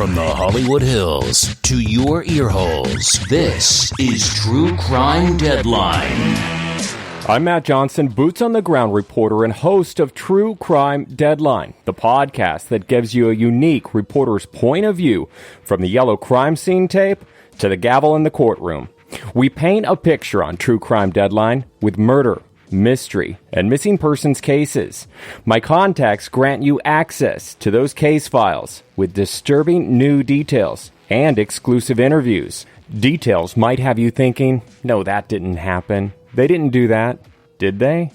From the Hollywood Hills to your earholes, this is True Crime Deadline. I'm Matt Johnson, boots-on-the-ground reporter and host of True Crime Deadline, the podcast that gives you a unique reporter's point of view from the yellow crime scene tape to the gavel in the courtroom. We paint a picture on True Crime Deadline with murder, mystery, and missing persons cases. My contacts grant you access to those case files with disturbing new details and exclusive interviews. Details might have you thinking, no, that didn't happen. They didn't do that, did they?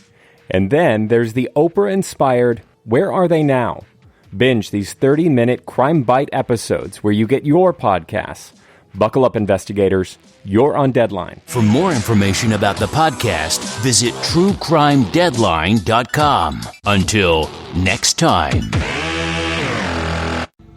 And then there's the Oprah-inspired Where Are They Now? Binge these 30-minute Crime Bite episodes where you get your podcasts. Buckle up, investigators. You're on deadline. For more information about the podcast, visit truecrimedeadline.com. Until next time.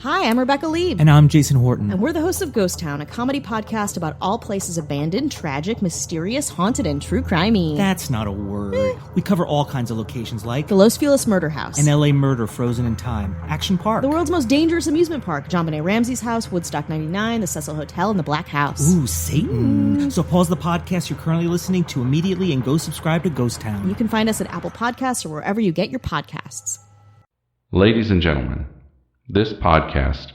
Hi, I'm Rebecca Lieb. And I'm Jason Horton. And we're the hosts of Ghost Town, a comedy podcast about all places abandoned, tragic, mysterious, haunted, and true crimey. That's not a word. We cover all kinds of locations like the Los Feliz Murder House, an LA murder frozen in time, Action Park, the world's most dangerous amusement park, John Benet Ramsey's house, Woodstock 99, the Cecil Hotel, and the Black House. Ooh, Satan. So pause the podcast you're currently listening to immediately and go subscribe to Ghost Town. You can find us at Apple Podcasts or wherever you get your podcasts. Ladies and gentlemen, this podcast,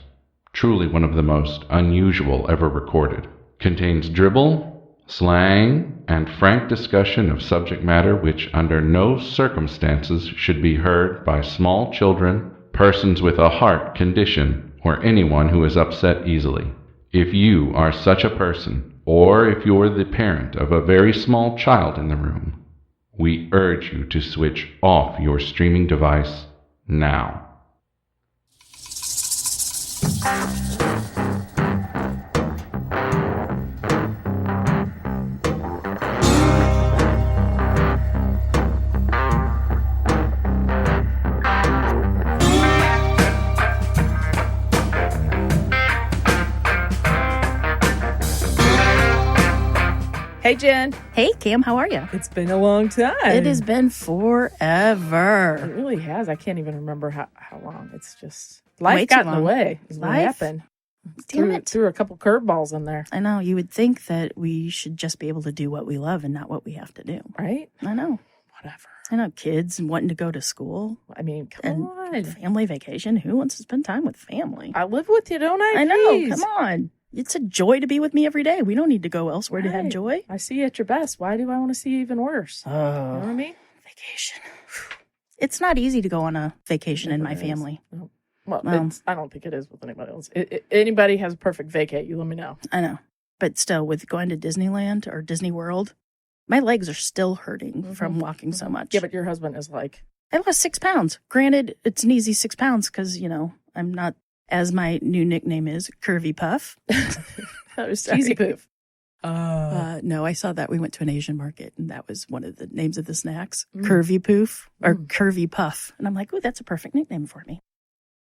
truly one of the most unusual ever recorded, contains dribble, slang, and frank discussion of subject matter which under no circumstances should be heard by small children, persons with a heart condition, or anyone who is upset easily. If you are such a person, or if you're the parent of a very small child in the room, we urge you to switch off your streaming device now. Hey, Jen. Hey, Cam, how are you? It's been a long time. It has been forever. It really has. I can't even remember how long. It's just Way life too got in the long. way. Is what Life? happened. Damn it. Threw a couple curveballs in there, I know. You would think that we should just be able to do what we love and not what we have to do. right? I know. Whatever. I know kids and wanting to go to school I mean, come and on. family vacation. Who wants to spend time with family? I live with you, don't I? I know. Please. Come on. It's a joy to be with me every day. We don't need to go elsewhere to have Right. joy. I see you at your best. Why do I want to see you even worse? You know what I Oh, mean? vacation. It's not easy to go on a vacation in my Never is. family. Well, Well. I don't think it is with anybody else. Anybody has a perfect vacate, you let me know. I know. But still, with going to Disneyland or Disney World, my legs are still hurting from walking so much. Yeah, but your husband is like, I lost 6 pounds. Granted, it's an easy 6 pounds because, I'm not, as my new nickname is, Curvy Puff. that was cheesy poof. No, I saw that. We went to an Asian market, and that was one of the names of the snacks. Curvy Poof or Curvy Puff. And I'm like, ooh, that's a perfect nickname for me.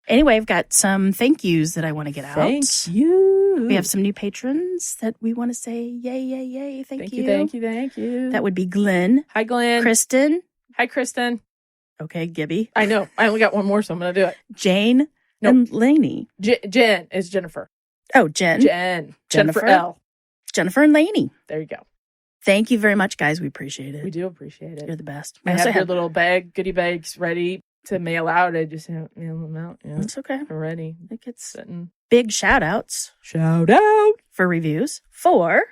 Anyway, I've got some thank yous that I want to get out. Thank you. We have some new patrons that we want to say yay, yay, yay. Thank you. Thank you. That would be Glenn, Hi, Glenn. Kristen, Hi, Kristen. okay, Gibby, I know. I only got one more, so I'm going to do it. Jane, Nope. and Lainey. Jen is Jennifer. Oh, Jen. Jennifer Jennifer. L. Jennifer and Lainey. There you go. Thank you very much, guys. We appreciate it. We do appreciate it. You're the best. I We also have your little goodie bags ready to mail out. I just haven't mailed them out. Yeah, It's okay. they're ready. It gets Sitting. big shout outs Shout out. for reviews, for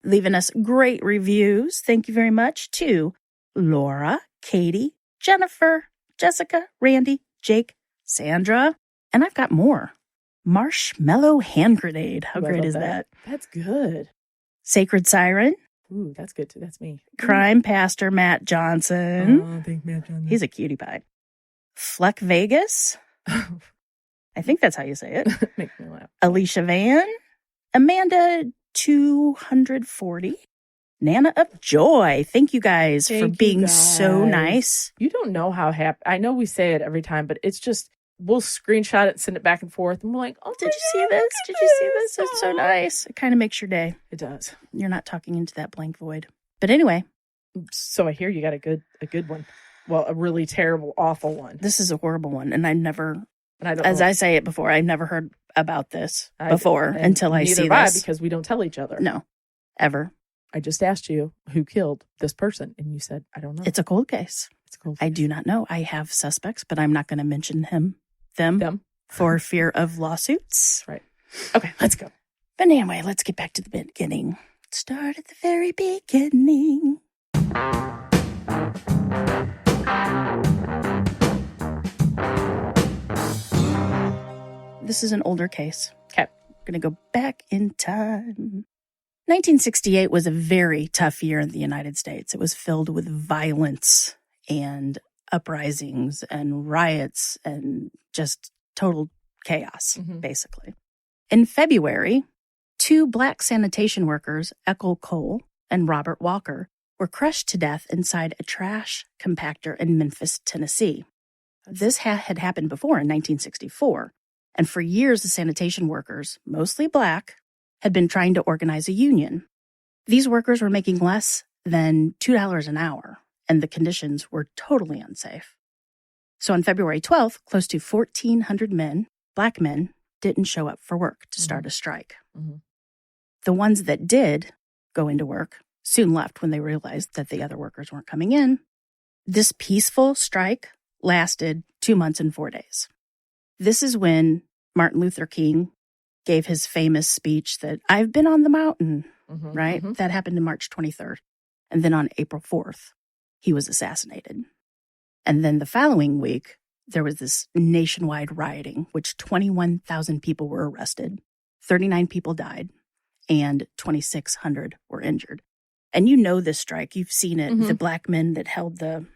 leaving us great reviews. Thank you very much to Laura, Katie, Jennifer, Jessica, Randy, Jake, Sandra, and I've got more. Marshmallow Hand Grenade. How Ooh, I great love is that? That's good. Sacred Siren, Ooh, that's good too. That's me. Crime Pastor Matt Johnson. Oh, thank Matt Johnson. He's a cutie pie. Fleck Vegas. I think that's how you say it. Makes me laugh. Alicia Van, Amanda 240, Nana of Joy. Thank you guys for Thank you, being so guys. nice. You don't know how happy. I know we say it every time, but it's just we'll screenshot it and send it back and forth, and we're like, "Oh, Did you see this? Did you see this? It's so nice. It kind of makes your day. It does. You're not talking into that blank void. But anyway, So I hear you got a good one. Well, a really terrible, awful one. this is a horrible one, and I never, And I don't as know. I say it before, I've never heard about this before until I see this. Because we don't tell each other. No, ever. I just asked you who killed this person, and you said, I don't know. It's a cold case. It's a cold case. I do not know. I have suspects, but I'm not going to mention them for fear of lawsuits. Right. Okay, let's go. But anyway, let's get back to the beginning. Start at the very beginning. This is an older case. Okay. We're going to go back in time. 1968 was a very tough year in the United States. It was filled with violence and uprisings and riots and just total chaos, basically. In February, 2 black sanitation workers, Ethel Cole and Robert Walker, were crushed to death inside a trash compactor in Memphis, Tennessee. This had happened before in 1964, and for years the sanitation workers, mostly black, had been trying to organize a union. These workers were making less than $2 an hour, and the conditions were totally unsafe. So on February 12th, close to 1,400 men, black men, didn't show up for work to start a strike. The ones that did go into work soon left when they realized that the other workers weren't coming in. This peaceful strike lasted 2 months and 4 days. This is when Martin Luther King gave his famous speech that I've been on the mountain, right? That happened on March 23rd. And then on April 4th, he was assassinated. And then the following week, there was this nationwide rioting, which 21,000 people were arrested, 39 people died, and 2,600 were injured. And you know this strike. You've seen it. The black men that held the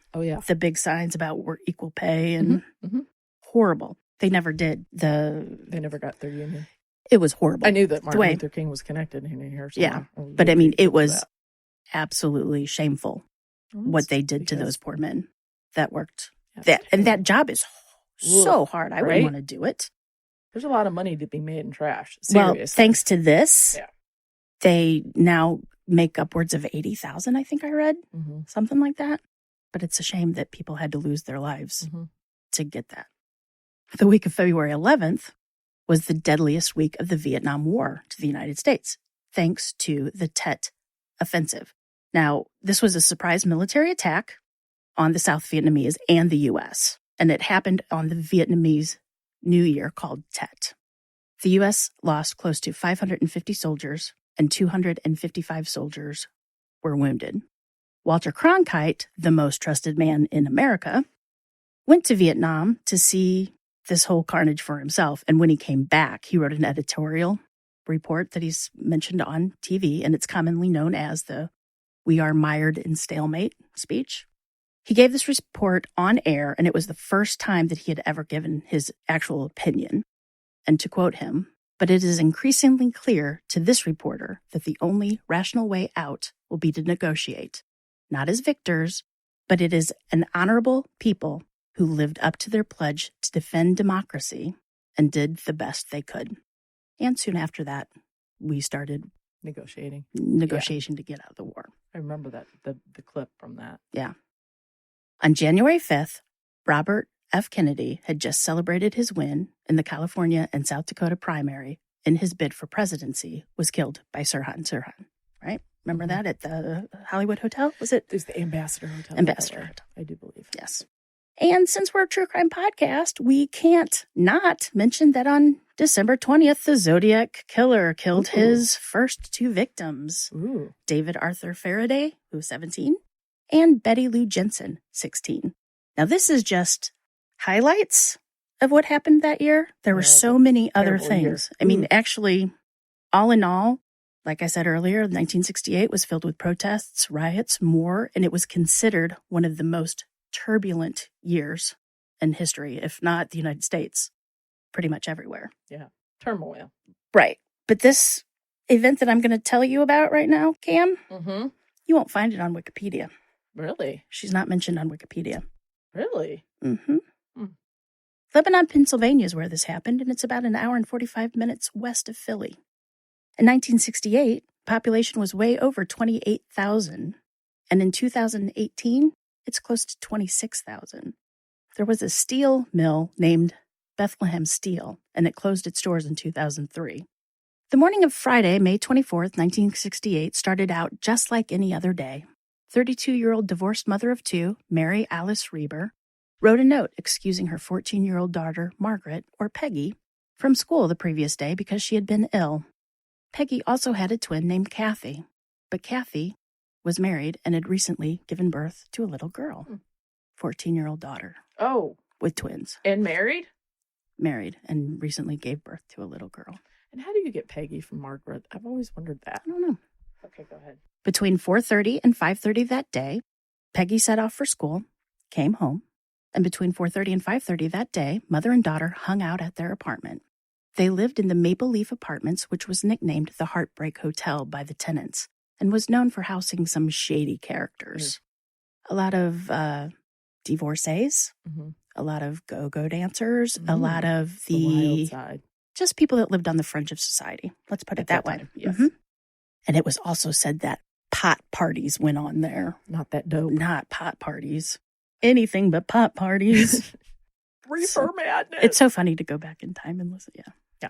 big signs about equal pay and horrible. They never did. They never got their union. It was horrible. I knew that Martin Luther King was connected in here. Yeah, but I mean, it was absolutely shameful what they did to those poor men that worked. That job is so hard. I wouldn't want to do it. There's a lot of money to be made in trash. Seriously. Well, thanks to this, they now make upwards of 80,000, I think I read, something like that. But it's a shame that people had to lose their lives to get that. The week of February 11th was the deadliest week of the Vietnam War to the United States, thanks to the Tet Offensive. Now, this was a surprise military attack on the South Vietnamese and the U.S., and it happened on the Vietnamese New Year called Tet. The U.S. lost close to 550 soldiers, and 255 soldiers were wounded. Walter Cronkite, the most trusted man in America, went to Vietnam to see this whole carnage for himself. And when he came back, he wrote an editorial report that he's mentioned on TV, and it's commonly known as the "We Are Mired in Stalemate" speech. He gave this report on air, and it was the first time that he had ever given his actual opinion. And to quote him, "But it is increasingly clear to this reporter that the only rational way out will be to negotiate, not as victors, but it is an honorable people who lived up to their pledge to defend democracy and did the best they could." And soon after that, we started negotiation to get out of the war. I remember that, the clip from that. Yeah. On January 5th, Robert F. Kennedy had just celebrated his win in the California and South Dakota primary in his bid for presidency, was killed by Sirhan Sirhan, right? Remember that at the Hollywood Hotel? Was it? It was the Ambassador Hotel. Ambassador Hotel. I do believe. Yes. And since we're a true crime podcast, we can't not mention that on December 20th, the Zodiac Killer killed his first 2 victims. David Arthur Farraday, who was 17, and Betty Lou Jensen, 16. Now, this is just highlights of what happened that year. There were so many other things. I mean, actually, all in all, like I said earlier, 1968 was filled with protests, riots, more, and it was considered one of the most turbulent years in history, if not the United States, pretty much everywhere. Yeah, turmoil. Right. But this event that I'm going to tell you about right now, Cam, you won't find it on Wikipedia. Really? She's not mentioned on Wikipedia. Really? Lebanon, Pennsylvania is where this happened, and it's about an hour and 45 minutes west of Philly. In 1968, population was way over 28,000, and in 2018, it's close to 26,000. There was a steel mill named Bethlehem Steel, and it closed its doors in 2003. The morning of Friday, May 24th, 1968, started out just like any other day. 32-year-old divorced mother of two, Mary Alice Reber, wrote a note excusing her 14-year-old daughter, Margaret, or Peggy, from school the previous day because she had been ill. Peggy also had a twin named Kathy, but Kathy was married and had recently given birth to a little girl, 14-year-old daughter. Oh. With twins. And married? Married and recently gave birth to a little girl. And how do you get Peggy from Margaret? I've always wondered that. I don't know. Okay, go ahead. Between 4:30 and 5:30 that day, Peggy set off for school, came home, and between 4:30 and 5:30 that day, mother and daughter hung out at their apartment. They lived in the Maple Leaf Apartments, which was nicknamed the Heartbreak Hotel by the tenants and was known for housing some shady characters. A lot of divorcees, a lot of go-go dancers, a lot of the wild side. Just people that lived on the fringe of society. Let's put it that way. Yes. And it was also said that pot parties went on there. Not that dope. Not pot parties. Anything but pot parties. Reefer madness. It's so funny to go back in time and listen. Yeah.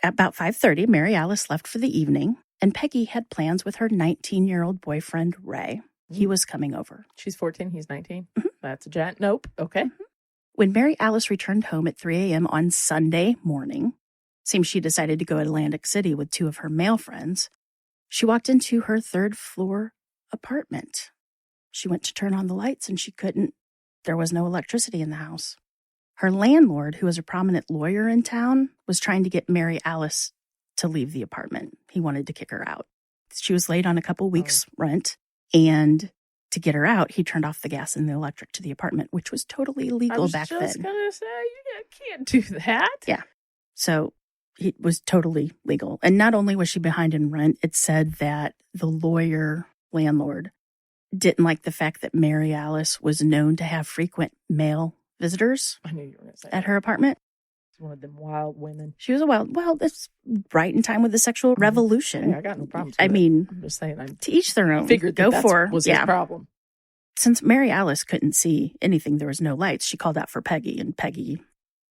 At about 5:30, Mary Alice left for the evening, and Peggy had plans with her 19-year-old boyfriend, Ray. He was coming over. She's 14, he's 19. That's a gent. Nope. Okay. When Mary Alice returned home at 3 a.m. on Sunday morning, seems she decided to go to Atlantic City with two of her male friends. She walked into her third-floor apartment. She went to turn on the lights, and she couldn't. There was no electricity in the house. Her landlord, who was a prominent lawyer in town, was trying to get Mary Alice to leave the apartment. He wanted to kick her out. She was late on a couple weeks' rent, and to get her out, he turned off the gas and the electric to the apartment, which was totally illegal back then. I was just going to say, you can't do that. Yeah. So it was totally legal. And not only was she behind in rent, it said that the lawyer landlord didn't like the fact that Mary Alice was known to have frequent male visitors I knew you were going to say at her apartment. She's one of them wild women. She was that's right in time with the sexual revolution. Hey, I got no problems with I mean, I'm just saying, to each their own. Figured Go that for was his problem. Since Mary Alice couldn't see anything, there was no lights, she called out for Peggy, and Peggy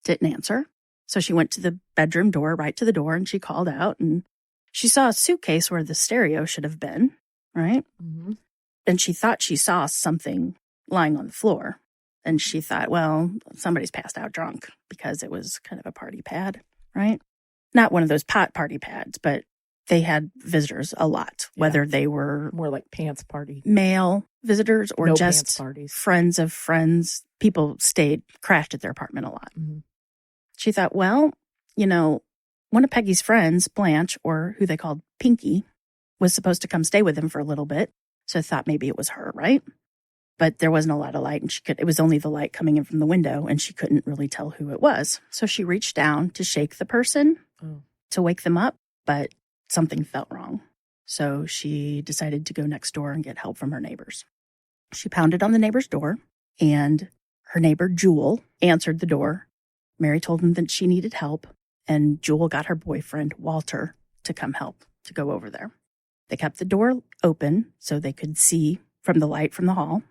didn't answer. So she went to the bedroom door, right to the door, and she called out, and she saw a suitcase where the stereo should have been, right? And she thought she saw something lying on the floor. And she thought, well, somebody's passed out drunk, because it was kind of a party pad, right? Not one of those pot party pads, but they had visitors a lot, whether they were more like pants party male visitors or no just parties. Friends of friends. People crashed at their apartment a lot. She thought, well, one of Peggy's friends, Blanche, or who they called Pinky, was supposed to come stay with them for a little bit. So I thought maybe it was her, right? But there wasn't a lot of light, and it was only the light coming in from the window, and she couldn't really tell who it was. So she reached down to shake the person to wake them up, but something felt wrong. So she decided to go next door and get help from her neighbors. She pounded on the neighbor's door, and her neighbor, Jewel, answered the door. Mary told him that she needed help, and Jewel got her boyfriend, Walter, to come help, to go over there. They kept the door open so they could see from the light from the hall.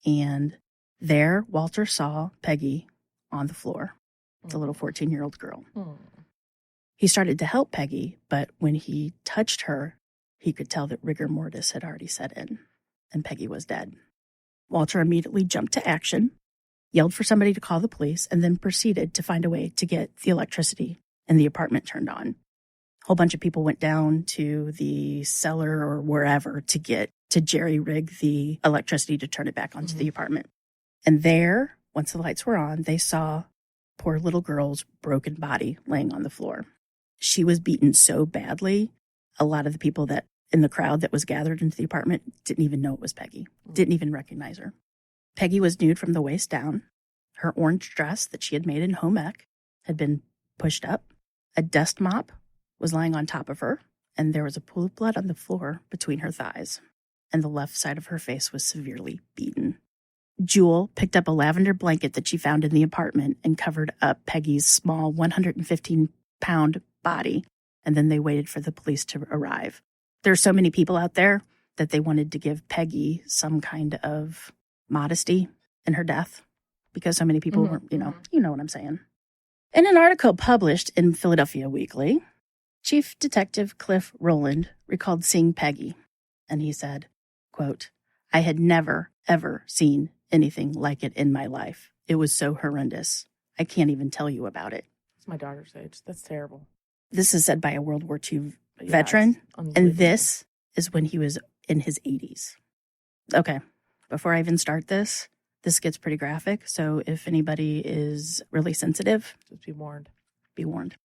And there, Walter saw Peggy on the floor, the little 14-year-old girl. He started to help Peggy, but when he touched her, he could tell that rigor mortis had already set in, and Peggy was dead. Walter immediately jumped to action, yelled for somebody to call the police, and then proceeded to find a way to get the electricity in the apartment turned on. A whole bunch of people went down to the cellar or wherever to jerry-rig the electricity to turn it back onto the apartment. And there, once the lights were on, they saw poor little girl's broken body laying on the floor. She was beaten so badly, a lot of the people that in the crowd that was gathered into the apartment didn't even know it was Peggy, didn't even recognize her. Peggy was nude from the waist down. Her orange dress that she had made in home ec had been pushed up. A dust mop was lying on top of her, and there was a pool of blood on the floor between her thighs, and the left side of her face was severely beaten. Jewel picked up a lavender blanket that she found in the apartment and covered up Peggy's small 115-pound body, and then they waited for the police to arrive. There are so many people out there that they wanted to give Peggy some kind of modesty in her death, because so many people were, you know what I'm saying. In an article published in Philadelphia Weekly, Chief Detective Cliff Rowland recalled seeing Peggy, and he said, quote, "I had never, ever seen anything like it in my life. It was so horrendous. I can't even tell you about it." It's my daughter's age. That's terrible. This is said by a World War II Yeah, veteran, it's unbelievable. and this is when he was in his 80s. Okay, before I even start this gets pretty graphic, so if anybody is really sensitive, Just be warned. be warned.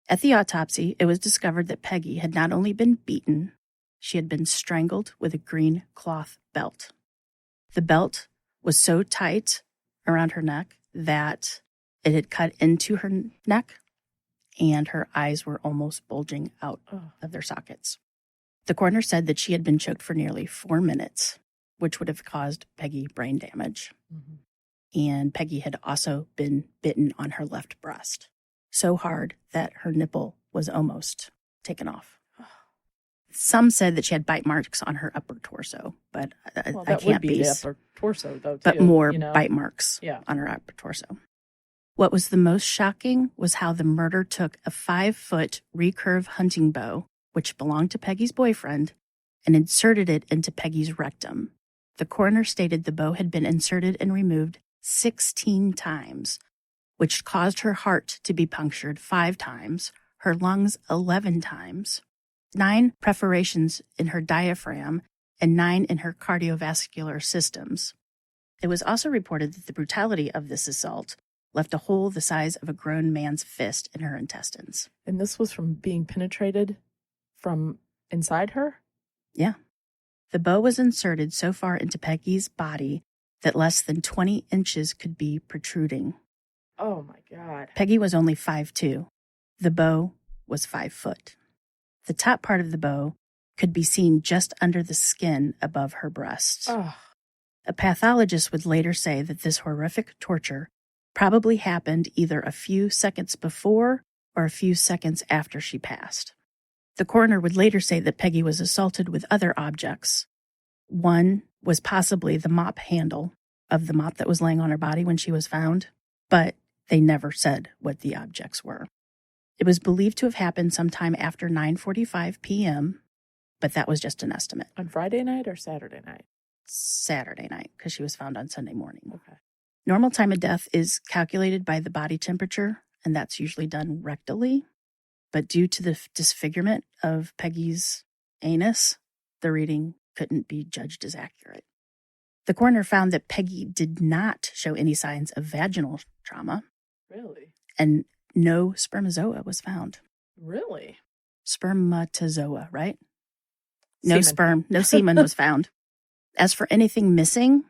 At the autopsy, it was discovered that Peggy had not only been beaten, she had been strangled with a green cloth belt. The belt was so tight around her neck that it had cut into her neck, and her eyes were almost bulging out of their sockets. The coroner said that she had been choked for nearly 4 minutes, which would have caused Peggy brain damage. Mm-hmm. And Peggy had also been bitten on her left breast, so hard that her nipple was almost taken off. Some said that she had bite marks on her upper torso, but Well, I that can't would be be. the upper torso, though, too. But more you know? bite marks Yeah. on her upper torso. What was the most shocking was how the murder took a 5-foot recurve hunting bow, which belonged to Peggy's boyfriend, and inserted it into Peggy's rectum. The coroner stated the bow had been inserted and removed 16 times, which caused her heart to be punctured 5 times, her lungs 11 times, 9 perforations in her diaphragm, and 9 in her cardiovascular systems. It was also reported that the brutality of this assault left a hole the size of a grown man's fist in her intestines. And this was from being penetrated from inside her? Yeah. The bow was inserted so far into Peggy's body that less than 20 inches could be protruding. Oh, my God. Peggy was only 5'2". The bow was 5 foot. The top part of the bow could be seen just under the skin above her breast. Oh. A pathologist would later say that this horrific torture probably happened either a few seconds before or a few seconds after she passed. The coroner would later say that Peggy was assaulted with other objects. One was possibly the mop handle of the mop that was laying on her body when she was found, but they never said what the objects were. It was believed to have happened sometime after 9:45 p.m., but that was just an estimate. On Friday night or Saturday night? Saturday night, because she was found on Sunday morning. Okay. Normal time of death is calculated by the body temperature, and that's usually done rectally. But due to the disfigurement of Peggy's anus, the reading couldn't be judged as accurate. The coroner found that Peggy did not show any signs of vaginal trauma. Really? And no spermatozoa was found. Really? Spermatozoa, right? No Semen. sperm, no semen was found. As for anything missing,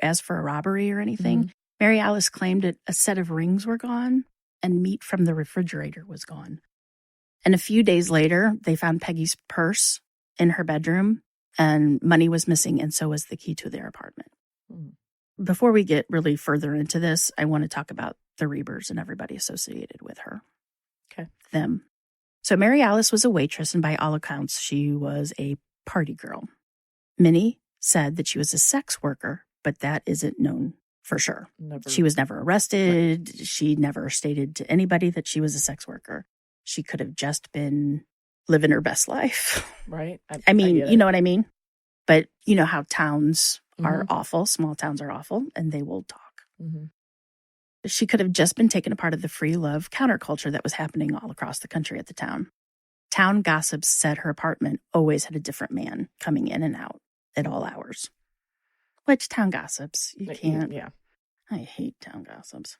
as for a robbery or anything, Mary Alice claimed that a set of rings were gone and meat from the refrigerator was gone. And a few days later, they found Peggy's purse in her bedroom, and money was missing, and so was the key to their apartment. Before we get really further into this, I want to talk about the Rebers and everybody associated with her. Okay. Them. So Mary Alice was a waitress, and by all accounts, she was a party girl. Many said that she was a sex worker, but that isn't known for sure. Never. She was never arrested. Right. She never stated to anybody that she was a sex worker. She could have just been living her best life. Right. I mean, you know what I mean? But you know how towns are awful. Small towns are awful, and they will talk. She could have just been taking a part of the free love counterculture that was happening all across the country at the town. Town gossips said her apartment always had a different man coming in and out at all hours. Which town gossips? You can't. Yeah. I hate town gossips.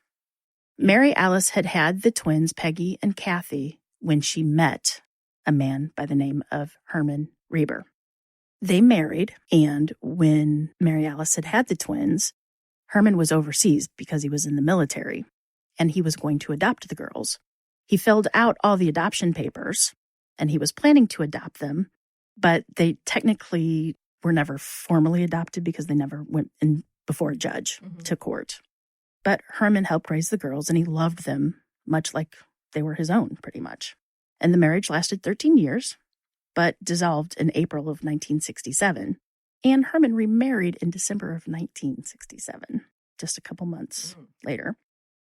Mary Alice had had the twins, Peggy and Kathy, when she met a man by the name of Merlin Reber. They married, and when Mary Alice had had the twins, Herman was overseas because he was in the military, and he was going to adopt the girls. He filled out all the adoption papers, and he was planning to adopt them, but they technically were never formally adopted because they never went in before a judge to court. But Herman helped raise the girls, and he loved them much like they were his own, pretty much. And the marriage lasted 13 years, but dissolved in April of 1967. And Herman remarried in December of 1967, just a couple months later.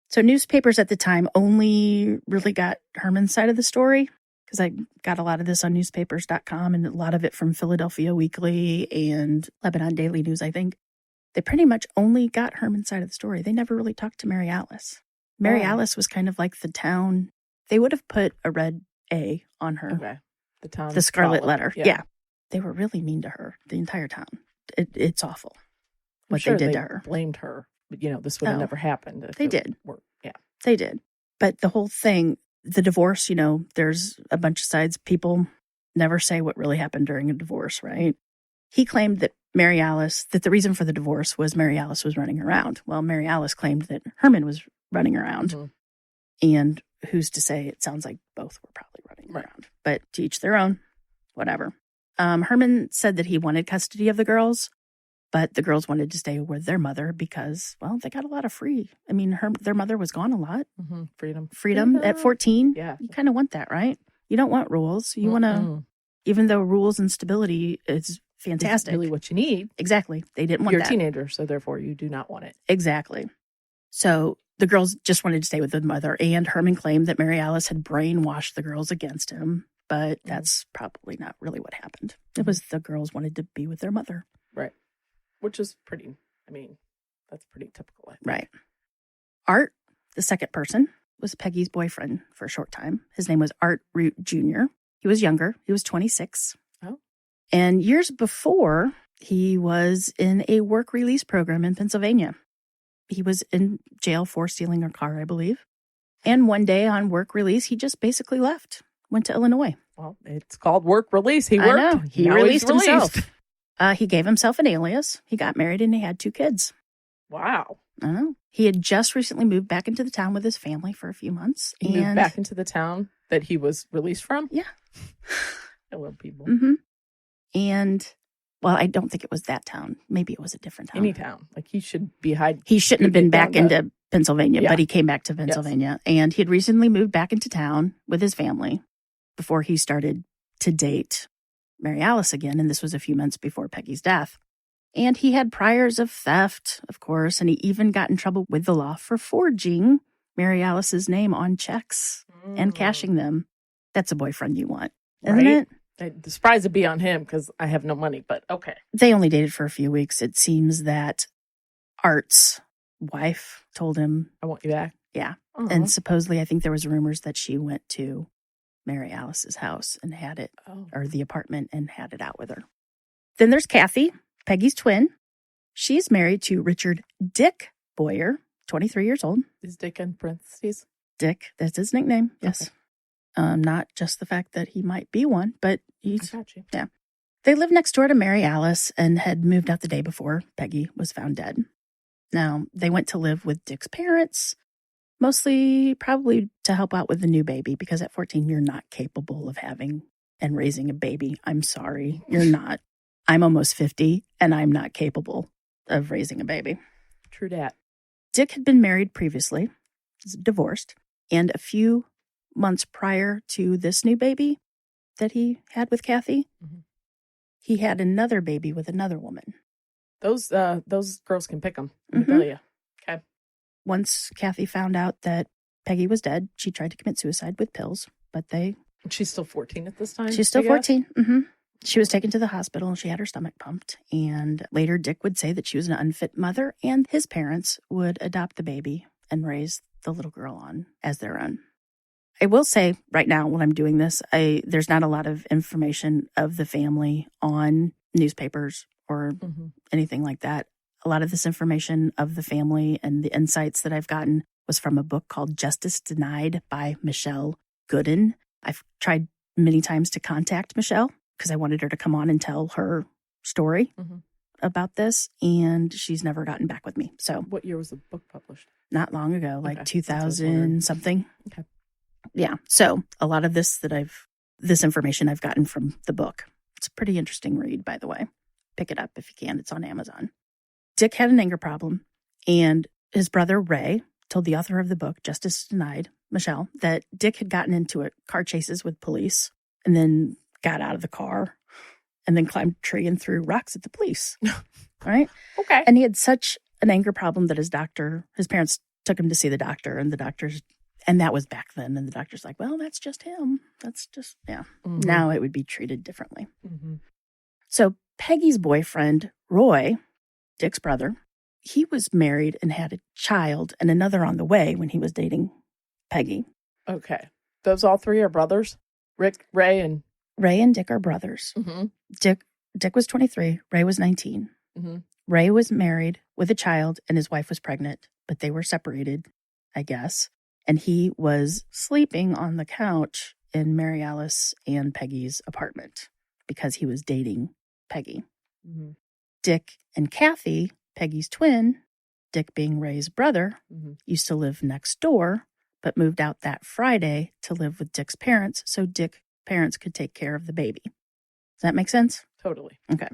So newspapers at the time only really got Herman's side of the story, because I got a lot of this on newspapers.com and a lot of it from Philadelphia Weekly and Lebanon Daily News, I think. They pretty much only got Herman's side of the story. They never really talked to Mary Alice. Mary Alice was kind of like the town. They would have put a red A on her. Okay. The town. The Scarlet Letter. Yeah. Yeah. They were really mean to her, the entire town. It's awful what sure they did to her. Blamed her. But, this would have never happened. If They it did. Worked. Yeah. They did. But the whole thing, the divorce, there's a bunch of sides. People never say what really happened during a divorce, right? He claimed that that the reason for the divorce was Mary Alice was running around. Well, Mary Alice claimed that Herman was running around. Mm-hmm. And who's to say? It sounds like both were probably running around. But to each their own, whatever. Herman said that he wanted custody of the girls, but the girls wanted to stay with their mother because, well, they got a lot of free. I mean, their mother was gone a lot. Mm-hmm. Freedom at 14. Yeah. You kind of want that, right? You don't want rules. You want to, even though rules and stability is fantastic. It's really what you need. Exactly. They didn't want You're that. a teenager, so therefore you do not want it. Exactly. So the girls just wanted to stay with the mother, and Herman claimed that Mary Alice had brainwashed the girls against him, but that's probably not really what happened. It was the girls wanted to be with their mother. Right. Which is that's pretty typical. I think. Right. Art, the second person, was Peggy's boyfriend for a short time. His name was Art Root Jr. He was younger. He was 26. Oh. And years before, he was in a work release program in Pennsylvania. He was in jail for stealing a car, I believe. And one day on work release, he just basically left, went to Illinois. Well, it's called work release. He worked. I know. He now released he's himself. He gave himself an alias. He got married and he had 2 kids. Wow. I know. He had just recently moved back into the town with his family for a few months. He moved back into the town that he was released from? Yeah. Hello, people. Mm-hmm. And, well, I don't think it was that town. Maybe it was a different town. Any town. Like, he should be hiding. He shouldn't have been back into Pennsylvania, Yeah. but he came back to Pennsylvania. Yes. And he had recently moved back into town with his family before he started to date Mary Alice again. And this was a few months before Peggy's death. And he had priors of theft, of course, and he even got in trouble with the law for forging Mary Alice's name on checks and cashing them. That's a boyfriend you want, isn't it? The surprise would be on him because I have no money, but okay. They only dated for a few weeks. It seems that Art's wife told him, I want you back. Yeah. Uh-huh. And supposedly, I think there was rumors that she went to Mary Alice's house and had it, or the apartment, and had it out with her. Then there's Kathy, Peggy's twin. She's married to Richard Dick Boyer, 23 years old. Is Dick in parentheses? Dick, that's his nickname, yes. Okay. Not just the fact that he might be one, but he's... I got you. Yeah. They lived next door to Mary Alice and had moved out the day before Peggy was found dead. Now, they went to live with Dick's parents, mostly probably to help out with the new baby, because at 14, you're not capable of having and raising a baby. I'm sorry, you're not. I'm almost 50, and I'm not capable of raising a baby. True dat. Dick had been married previously, divorced, and a few months prior to this new baby that he had with Kathy, he had another baby with another woman. Those girls can pick them. Let me tell you. Okay. Once Kathy found out that Peggy was dead, she tried to commit suicide with pills, but She's still 14 at this time? She's still 14. Mm-hmm. She was taken to the hospital and she had her stomach pumped. And later, Dick would say that she was an unfit mother and his parents would adopt the baby and raise the little girl on as their own. I will say right now when I'm doing this, there's not a lot of information of the family on newspapers or anything like that. A lot of this information of the family and the insights that I've gotten was from a book called Justice Denied by Michelle Goodwin. I've tried many times to contact Michelle because I wanted her to come on and tell her story about this, and she's never gotten back with me. So, what year was the book published? Not long ago, like Okay. 2000 something. Okay. Yeah. So a lot of this information I've gotten from the book. It's a pretty interesting read, by the way. Pick it up if you can. It's on Amazon. Dick had an anger problem, and his brother Ray told the author of the book, Justice Denied, Michelle, that Dick had gotten into car chases with police and then got out of the car and then climbed a tree and threw rocks at the police. Right? Okay. And he had such an anger problem that his parents took him to see the doctor, and the doctor's, and that was back then. And the doctor's like, well, that's just him. That's just, yeah. Mhm. Now it would be treated differently. Mm-hmm. So Peggy's boyfriend, Roy, Dick's brother, he was married and had a child and another on the way when he was dating Peggy. Okay. Those all three are brothers? Rick, Ray, and... Ray and Dick are brothers. Mm-hmm. Dick was 23. Ray was 19. Mm-hmm. Ray was married with a child and his wife was pregnant, but they were separated, I guess. And he was sleeping on the couch in Mary Alice and Peggy's apartment because he was dating Peggy. Mm-hmm. Dick and Kathy, Peggy's twin, Dick being Ray's brother, Mm-hmm. used to live next door, but moved out that Friday to live with Dick's parents so Dick's parents could take care of the baby. Does that make sense? Totally. Okay.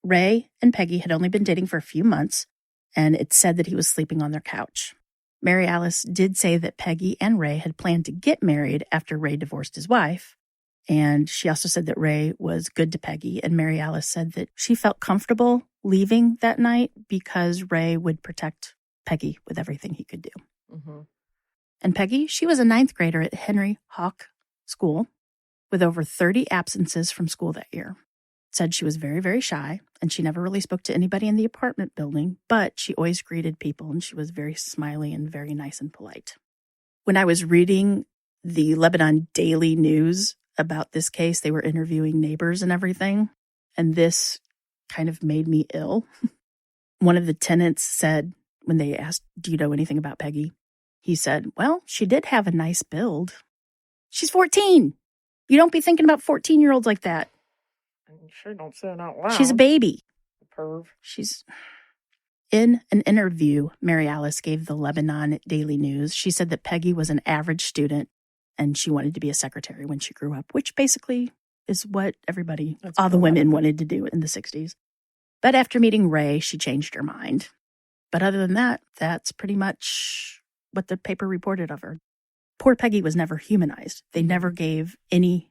Ray and Peggy had only been dating for a few months, and it said that he was sleeping on their couch. Mary Alice did say that Peggy and Ray had planned to get married after Ray divorced his wife. And she also said that Ray was good to Peggy. And Mary Alice said that she felt comfortable leaving that night because Ray would protect Peggy with everything he could do. Mm-hmm. And Peggy, she was a 9th grader at Henry Hawk School with over 30 absences from school that year. Said she was very, very shy, and she never really spoke to anybody in the apartment building, but she always greeted people, and she was very smiley and very nice and polite. When I was reading the Lebanon Daily News about this case, they were interviewing neighbors and everything, and this kind of made me ill. One of the tenants said, when they asked, do you know anything about Peggy? He said, well, she did have a nice build. She's 14. You don't be thinking about 14-year-olds like that. I'm sure don't say it out loud. She's a baby. Perv. She's... In an interview Mary Alice gave the Lebanon Daily News, she said that Peggy was an average student and she wanted to be a secretary when she grew up, which basically is what everybody, all the women wanted to do in the 60s. But after meeting Ray, she changed her mind. But other than that, that's pretty much what the paper reported of her. Poor Peggy was never humanized. They never gave any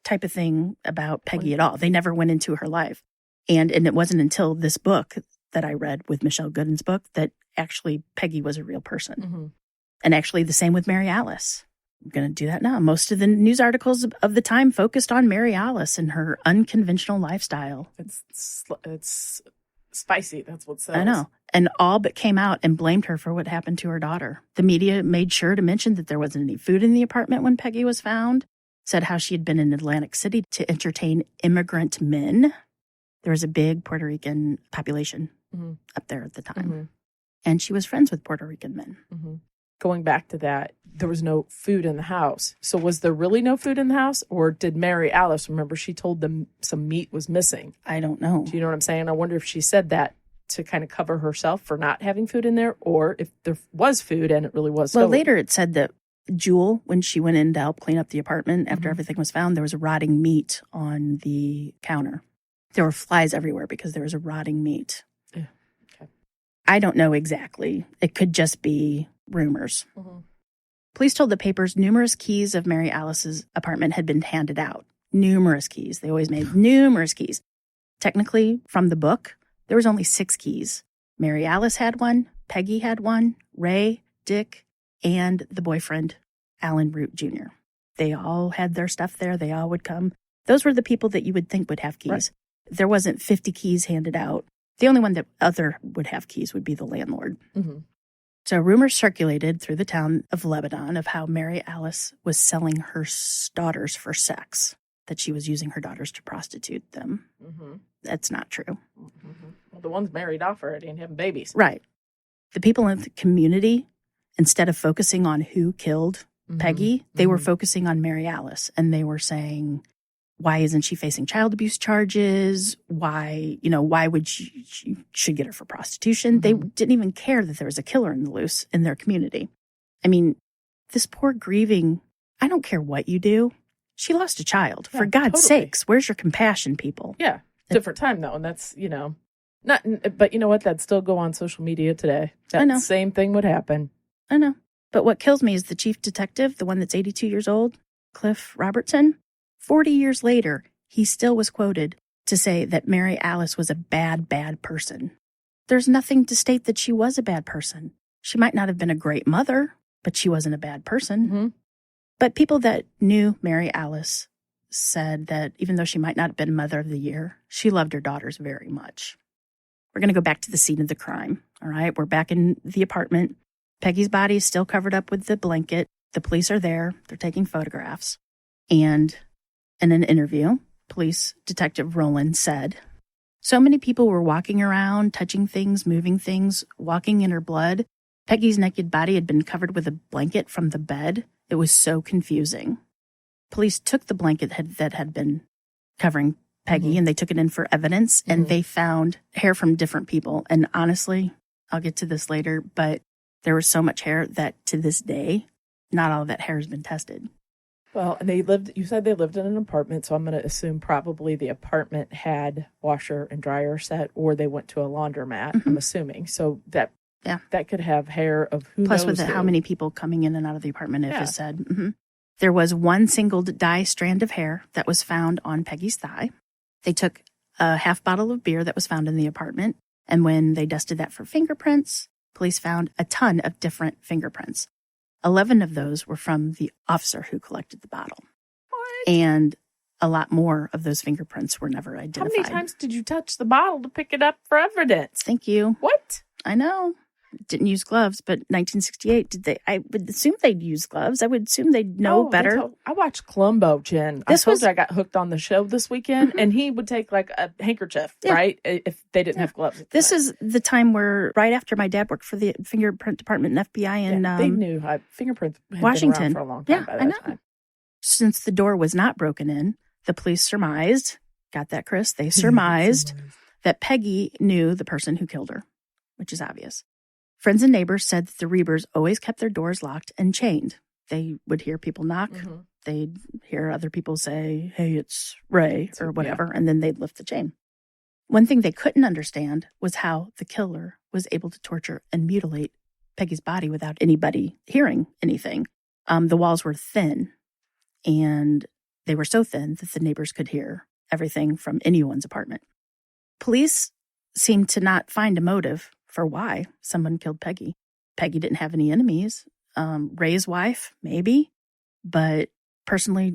type of thing about Peggy at all. They never went into her life. And it wasn't until this book that I read with Michelle Gooden's book that actually Peggy was a real person. Mm-hmm. And actually the same with Mary Alice. I'm going to do that now. Most of the news articles of the time focused on Mary Alice and her unconventional lifestyle. It's spicy. That's what it says. I know. And all but came out and blamed her for what happened to her daughter. The media made sure to mention that there wasn't any food in the apartment when Peggy was found. Said how she had been in Atlantic City to entertain immigrant men. There was a big Puerto Rican population up there at the time. Mm-hmm. And she was friends with Puerto Rican men. Mm-hmm. Going back to that, there was no food in the house. So was there really no food in the house? Or did Mary Alice, remember she told them some meat was missing? I don't know. Do you know what I'm saying? I wonder if she said that to kind of cover herself for not having food in there, or if there was food and it really was. Well, later it said that Jewel, when she went in to help clean up the apartment after everything was found, there was rotting meat on the counter. There were flies everywhere because there was a rotting meat. Yeah. Okay. I don't know exactly. It could just be rumors. Mm-hmm. Police told the papers numerous keys of Mary Alice's apartment had been handed out. Numerous keys. They always made numerous keys. Technically, from the book, there was only 6 keys. Mary Alice had one, Peggy had one, Ray, Dick, and the boyfriend, Alan Root Jr. They all had their stuff there. They all would come. Those were the people that you would think would have keys. Right. There wasn't 50 keys handed out. The only one that other would have keys would be the landlord. Mm-hmm. So rumors circulated through the town of Lebanon of how Mary Alice was selling her daughters for sex, that she was using her daughters to prostitute them. Mm-hmm. That's not true. Mm-hmm. Well, the one's married off already and having babies. Right. The people in the community, instead of focusing on who killed Peggy, they were focusing on Mary Alice. And they were saying, why isn't she facing child abuse charges? Why would she should get her for prostitution? They didn't even care that there was a killer in the loose in their community. I mean, this poor grieving, I don't care what you do. She lost a child. For God's sakes, where's your compassion, people? Yeah. Different time, though. And that's, not, but you know what? That'd still go on social media today. That same thing would happen. I know. But what kills me is the chief detective, the one that's 82 years old, Cliff Robertson. 40 years later, he still was quoted to say that Mary Alice was a bad, bad person. There's nothing to state that she was a bad person. She might not have been a great mother, but she wasn't a bad person. Mm-hmm. But people that knew Mary Alice said that even though she might not have been Mother of the Year, she loved her daughters very much. We're going to go back to the scene of the crime. All right, we're back in the apartment. Peggy's body is still covered up with the blanket. The police are there. They're taking photographs. And in an interview, police detective Roland said, "So many people were walking around, touching things, moving things, walking in her blood. Peggy's naked body had been covered with a blanket from the bed. It was so confusing." Police took the blanket that had been covering Peggy and they took it in for evidence, and they found hair from different people. And honestly, I'll get to this later, but there was so much hair that to this day, not all of that hair has been tested. Well, and you said they lived in an apartment, so I'm going to assume probably the apartment had washer and dryer set, or they went to a laundromat, I'm assuming. So that could have hair of who Plus knows with who. how many people coming in and out of the apartment, if it's said. There was one single dye strand of hair that was found on Peggy's thigh. They took a half bottle of beer that was found in the apartment, and when they dusted that for fingerprints, police found a ton of different fingerprints. 11 of those were from the officer who collected the bottle. What? And a lot more of those fingerprints were never identified. How many times did you touch the bottle to pick it up for evidence? Thank you. What? I know. Didn't use gloves, but 1968, did they? I would assume they'd use gloves. I would assume they'd know better. I watched Columbo, Jen. I got hooked on the show this weekend, and he would take like a handkerchief, right? If they didn't have gloves. This is the time where, right after my dad worked for the fingerprint department in FBI in they knew fingerprints had Washington been around for a long time by that time. Since the door was not broken in, the police surmised, got that, Chris? They surmised that Peggy knew the person who killed her, which is obvious. Friends and neighbors said that the Rebers always kept their doors locked and chained. They would hear people knock. They'd hear other people say, "Hey, it's Ray," or whatever, and then they'd lift the chain. One thing they couldn't understand was how the killer was able to torture and mutilate Peggy's body without anybody hearing anything. The walls were thin, and they were so thin that the neighbors could hear everything from anyone's apartment. Police seemed to not find a motive for why someone killed Peggy. Peggy didn't have any enemies. Ray's wife, maybe. But personally,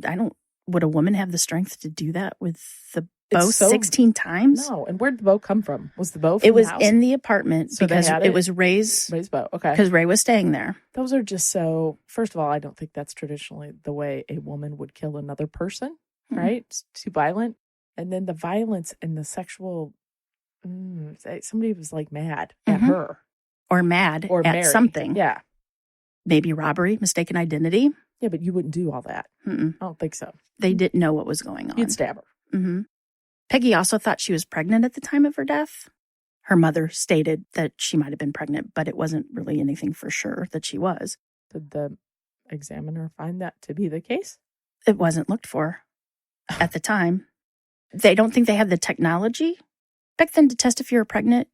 would a woman have the strength to do that with the bow 16 times? No. And where did the bow come from? Was the bow from It was the house? in the apartment because it was Ray's bow. Okay. Because Ray was staying there. Those are just so, first of all, I don't think that's traditionally the way a woman would kill another person, right? It's too violent. And then the violence and the sexual, somebody was like mad at her. Or mad or at Mary. something. Yeah. Maybe robbery, mistaken identity. Yeah, but you wouldn't do all that. I don't think so. They didn't know what was going on. You'd stab her. Peggy also thought she was pregnant at the time of her death. Her mother stated that she might have been pregnant, but it wasn't really anything for sure that she was. Did the examiner find that to be the case? It wasn't looked for at the time. They don't think they had the technology back then to test if you were pregnant.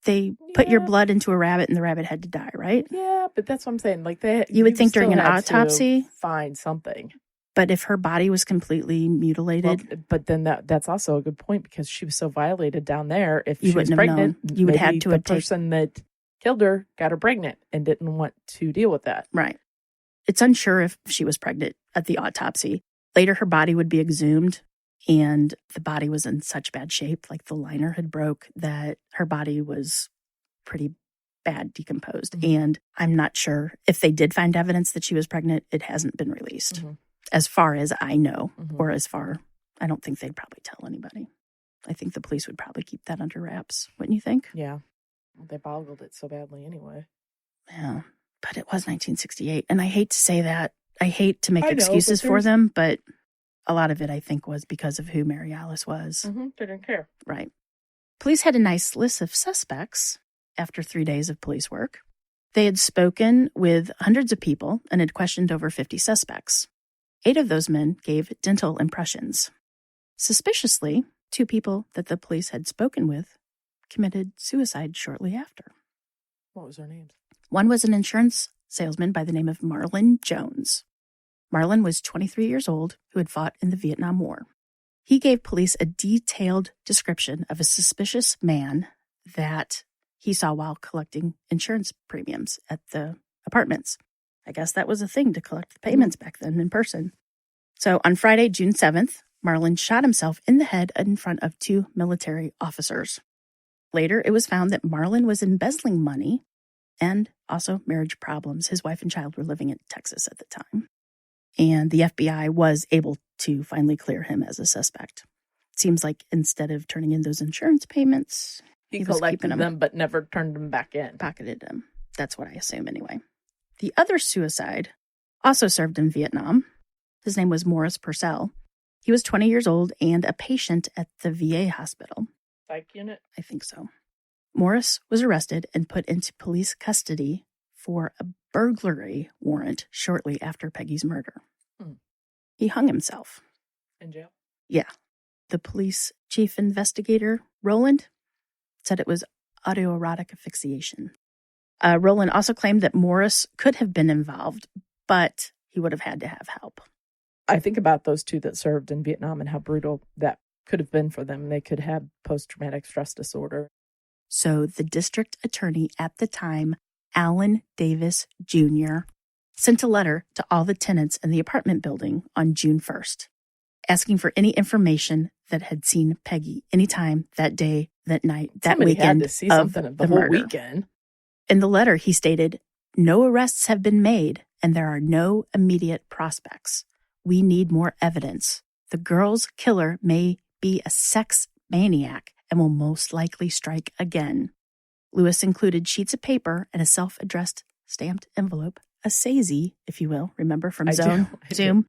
They put your blood into a rabbit and the rabbit had to die, right? Yeah, but that's what I'm saying. Like you would think during an autopsy, find something. But if her body was completely mutilated, but then that's also a good point because she was so violated down there. If you she was wouldn't pregnant, have known. You would have to the have person that killed her got her pregnant and didn't want to deal with that. Right. It's unsure if she was pregnant at the autopsy. Later, her body would be exhumed. And the body was in such bad shape, like the liner had broke, that her body was pretty bad decomposed. And I'm not sure if they did find evidence that she was pregnant. It hasn't been released. As far as I know, or I don't think they'd probably tell anybody. I think the police would probably keep that under wraps. Wouldn't you think? Yeah. Well, they boggled it so badly anyway. Yeah. But it was 1968. And I hate to say that. I hate to make excuses for them, but a lot of it, I think, was because of who Mary Alice was. They didn't care. Right. Police had a nice list of suspects after 3 days of police work. They had spoken with hundreds of people and had questioned over 50 suspects. 8 of those men gave dental impressions. Suspiciously, 2 people that the police had spoken with committed suicide shortly after. What was their names? One was an insurance salesman by the name of Merlin Jones. Marlin was 23 years old, who had fought in the Vietnam War. He gave police a detailed description of a suspicious man that he saw while collecting insurance premiums at the apartments. I guess that was a thing to collect the payments back then in person. So on Friday, June 7th, Marlin shot himself in the head in front of 2 military officers. Later, it was found that Marlin was embezzling money and also marriage problems. His wife and child were living in Texas at the time. And the FBI was able to finally clear him as a suspect. It seems like instead of turning in those insurance payments, He was collected keeping them, but never turned them back in. Pocketed them. That's what I assume anyway. The other suicide also served in Vietnam. His name was Morris Purcell. He was 20 years old and a patient at the VA hospital. Psych unit? I think so. Morris was arrested and put into police custody for a burglary warrant shortly after Peggy's murder. He hung himself. In jail? Yeah. The police chief investigator, Roland, said it was autoerotic asphyxiation. Roland also claimed that Morris could have been involved, but he would have had to have help. I think about those 2 that served in Vietnam and how brutal that could have been for them. They could have post-traumatic stress disorder. So the district attorney at the time, Allen Davis Jr., sent a letter to all the tenants in the apartment building on June 1st, asking for any information that had seen Peggy anytime that day, that night, that Somebody weekend had to see of something the whole murder. weekend. In the letter, he stated, "No arrests have been made, and there are no immediate prospects. We need more evidence. The girl's killer may be a sex maniac and will most likely strike again." Lewis included sheets of paper and a self-addressed stamped envelope, a SAISY, if you will, remember from I Zoom. do.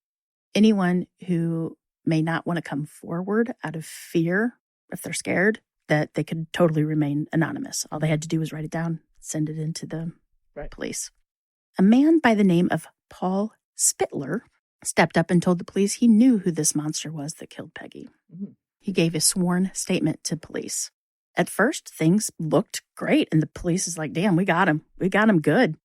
Anyone who may not want to come forward out of fear, if they're scared, that they could totally remain anonymous. All they had to do was write it down, send it into the police. A man by the name of Paul Spittler stepped up and told the police he knew who this monster was that killed Peggy. He gave a sworn statement to police. At first, things looked great, and the police is like, damn, we got him. We got him good.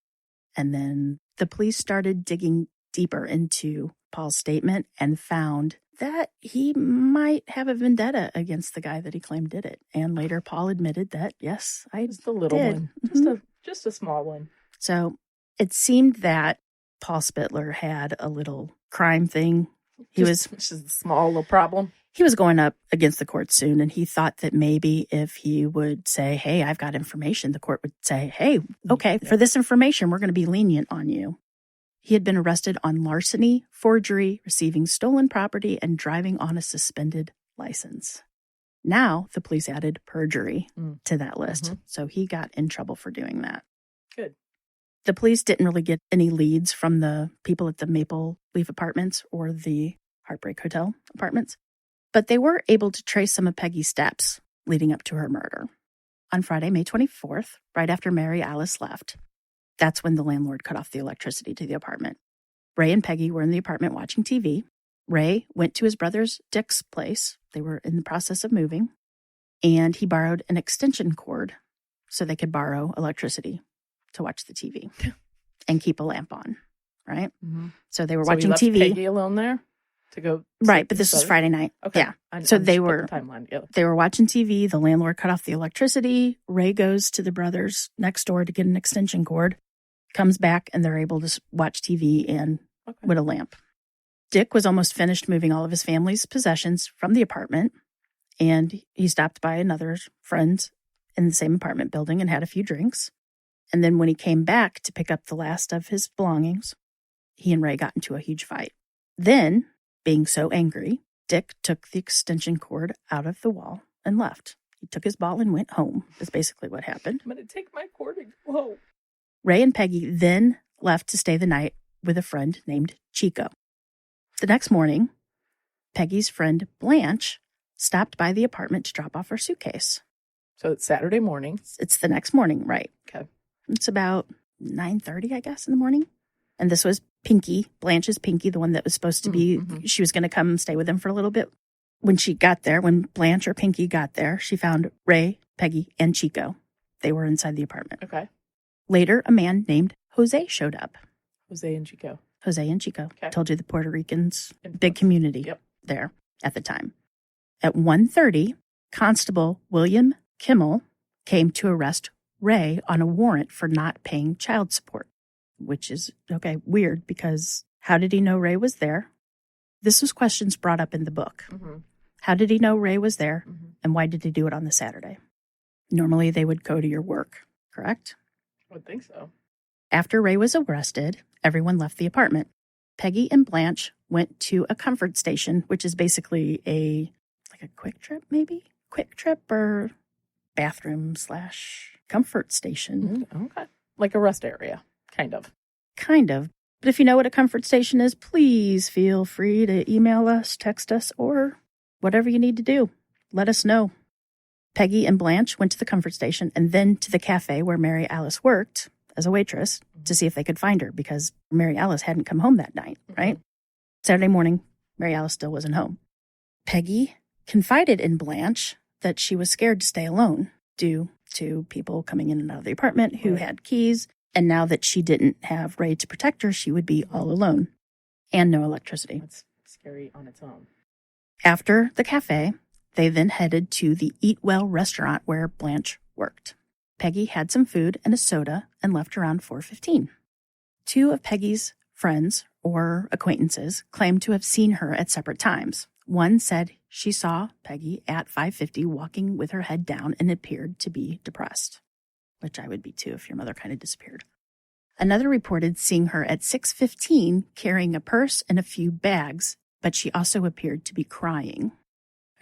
And then the police started digging deeper into Paul's statement and found that he might have a vendetta against the guy that he claimed did it. And later, Paul admitted that, yes, I Just a little did. one. Just a small one. So it seemed that Paul Spittler had a little crime thing. Just a small little problem. He was going up against the court soon, and he thought that maybe if he would say, hey, I've got information, the court would say, hey, okay, for this information, we're going to be lenient on you. He had been arrested on larceny, forgery, receiving stolen property, and driving on a suspended license. Now, the police added perjury to that list, so he got in trouble for doing that. Good. The police didn't really get any leads from the people at the Maple Leaf Apartments or the Heartbreak Hotel apartments, but they were able to trace some of Peggy's steps leading up to her murder. On Friday, May 24th, right after Mary Alice left, that's when the landlord cut off the electricity to the apartment. Ray and Peggy were in the apartment watching TV. Ray went to his brother's Dick's place. They were in the process of moving, and he borrowed an extension cord so they could borrow electricity to watch the TV and keep a lamp on, right? So they were watching he left TV. Peggy alone there to go. Right, but this was Friday night. Okay. Yeah. So they were timeline together. They were watching TV. The landlord cut off the electricity. Ray goes to the brothers next door to get an extension cord, comes back, and they're able to watch TV and with a lamp. Dick was almost finished moving all of his family's possessions from the apartment, and he stopped by another friend in the same apartment building and had a few drinks. And then when he came back to pick up the last of his belongings, he and Ray got into a huge fight. Then, being so angry, Dick took the extension cord out of the wall and left. He took his ball and went home, is basically what happened. I'm going to take my cord and go home. Ray and Peggy then left to stay the night with a friend named Chico. The next morning, Peggy's friend Blanche stopped by the apartment to drop off her suitcase. So it's Saturday morning. It's the next morning, right? Okay. It's about 9:30, I guess, in the morning. And this was Pinky, Blanche's Pinky, the one that was supposed to be, she was going to come and stay with him for a little bit. When she got there, when Blanche or Pinky got there, she found Ray, Peggy, and Chico. They were inside the apartment. Okay. Later, a man named Jose showed up. Jose and Chico. Jose and Chico. Okay. Told you the Puerto Ricans, big community there at the time. At 1:30, Constable William Kimmel came to arrest Ray on a warrant for not paying child support, which is, weird because how did he know Ray was there? This was questions brought up in the book. Mm-hmm. How did he know Ray was there? Mm-hmm. And why did he do it on the Saturday? Normally they would go to your work, correct? I would think so. After Ray was arrested, everyone left the apartment. Peggy and Blanche went to a comfort station, which is basically a quick trip, maybe? Quick trip or bathroom / comfort station. Okay. Like a rest area, kind of. Kind of. But if you know what a comfort station is, please feel free to email us, text us, or whatever you need to do. Let us know. Peggy and Blanche went to the comfort station and then to the cafe where Mary Alice worked as a waitress to see if they could find her because Mary Alice hadn't come home that night, right? Saturday morning, Mary Alice still wasn't home. Peggy confided in Blanche that she was scared to stay alone due to people coming in and out of the apartment who had keys. And now that she didn't have Ray to protect her, she would be all alone and no electricity. That's scary on its own. After the cafe, they then headed to the Eat Well restaurant where Blanche worked. Peggy had some food and a soda and left around 4:15. Two of Peggy's friends or acquaintances claimed to have seen her at separate times. One said she saw Peggy at 5:50 walking with her head down and appeared to be depressed, which I would be too if your mother kind of disappeared. Another reported seeing her at 6:15 carrying a purse and a few bags, but she also appeared to be crying.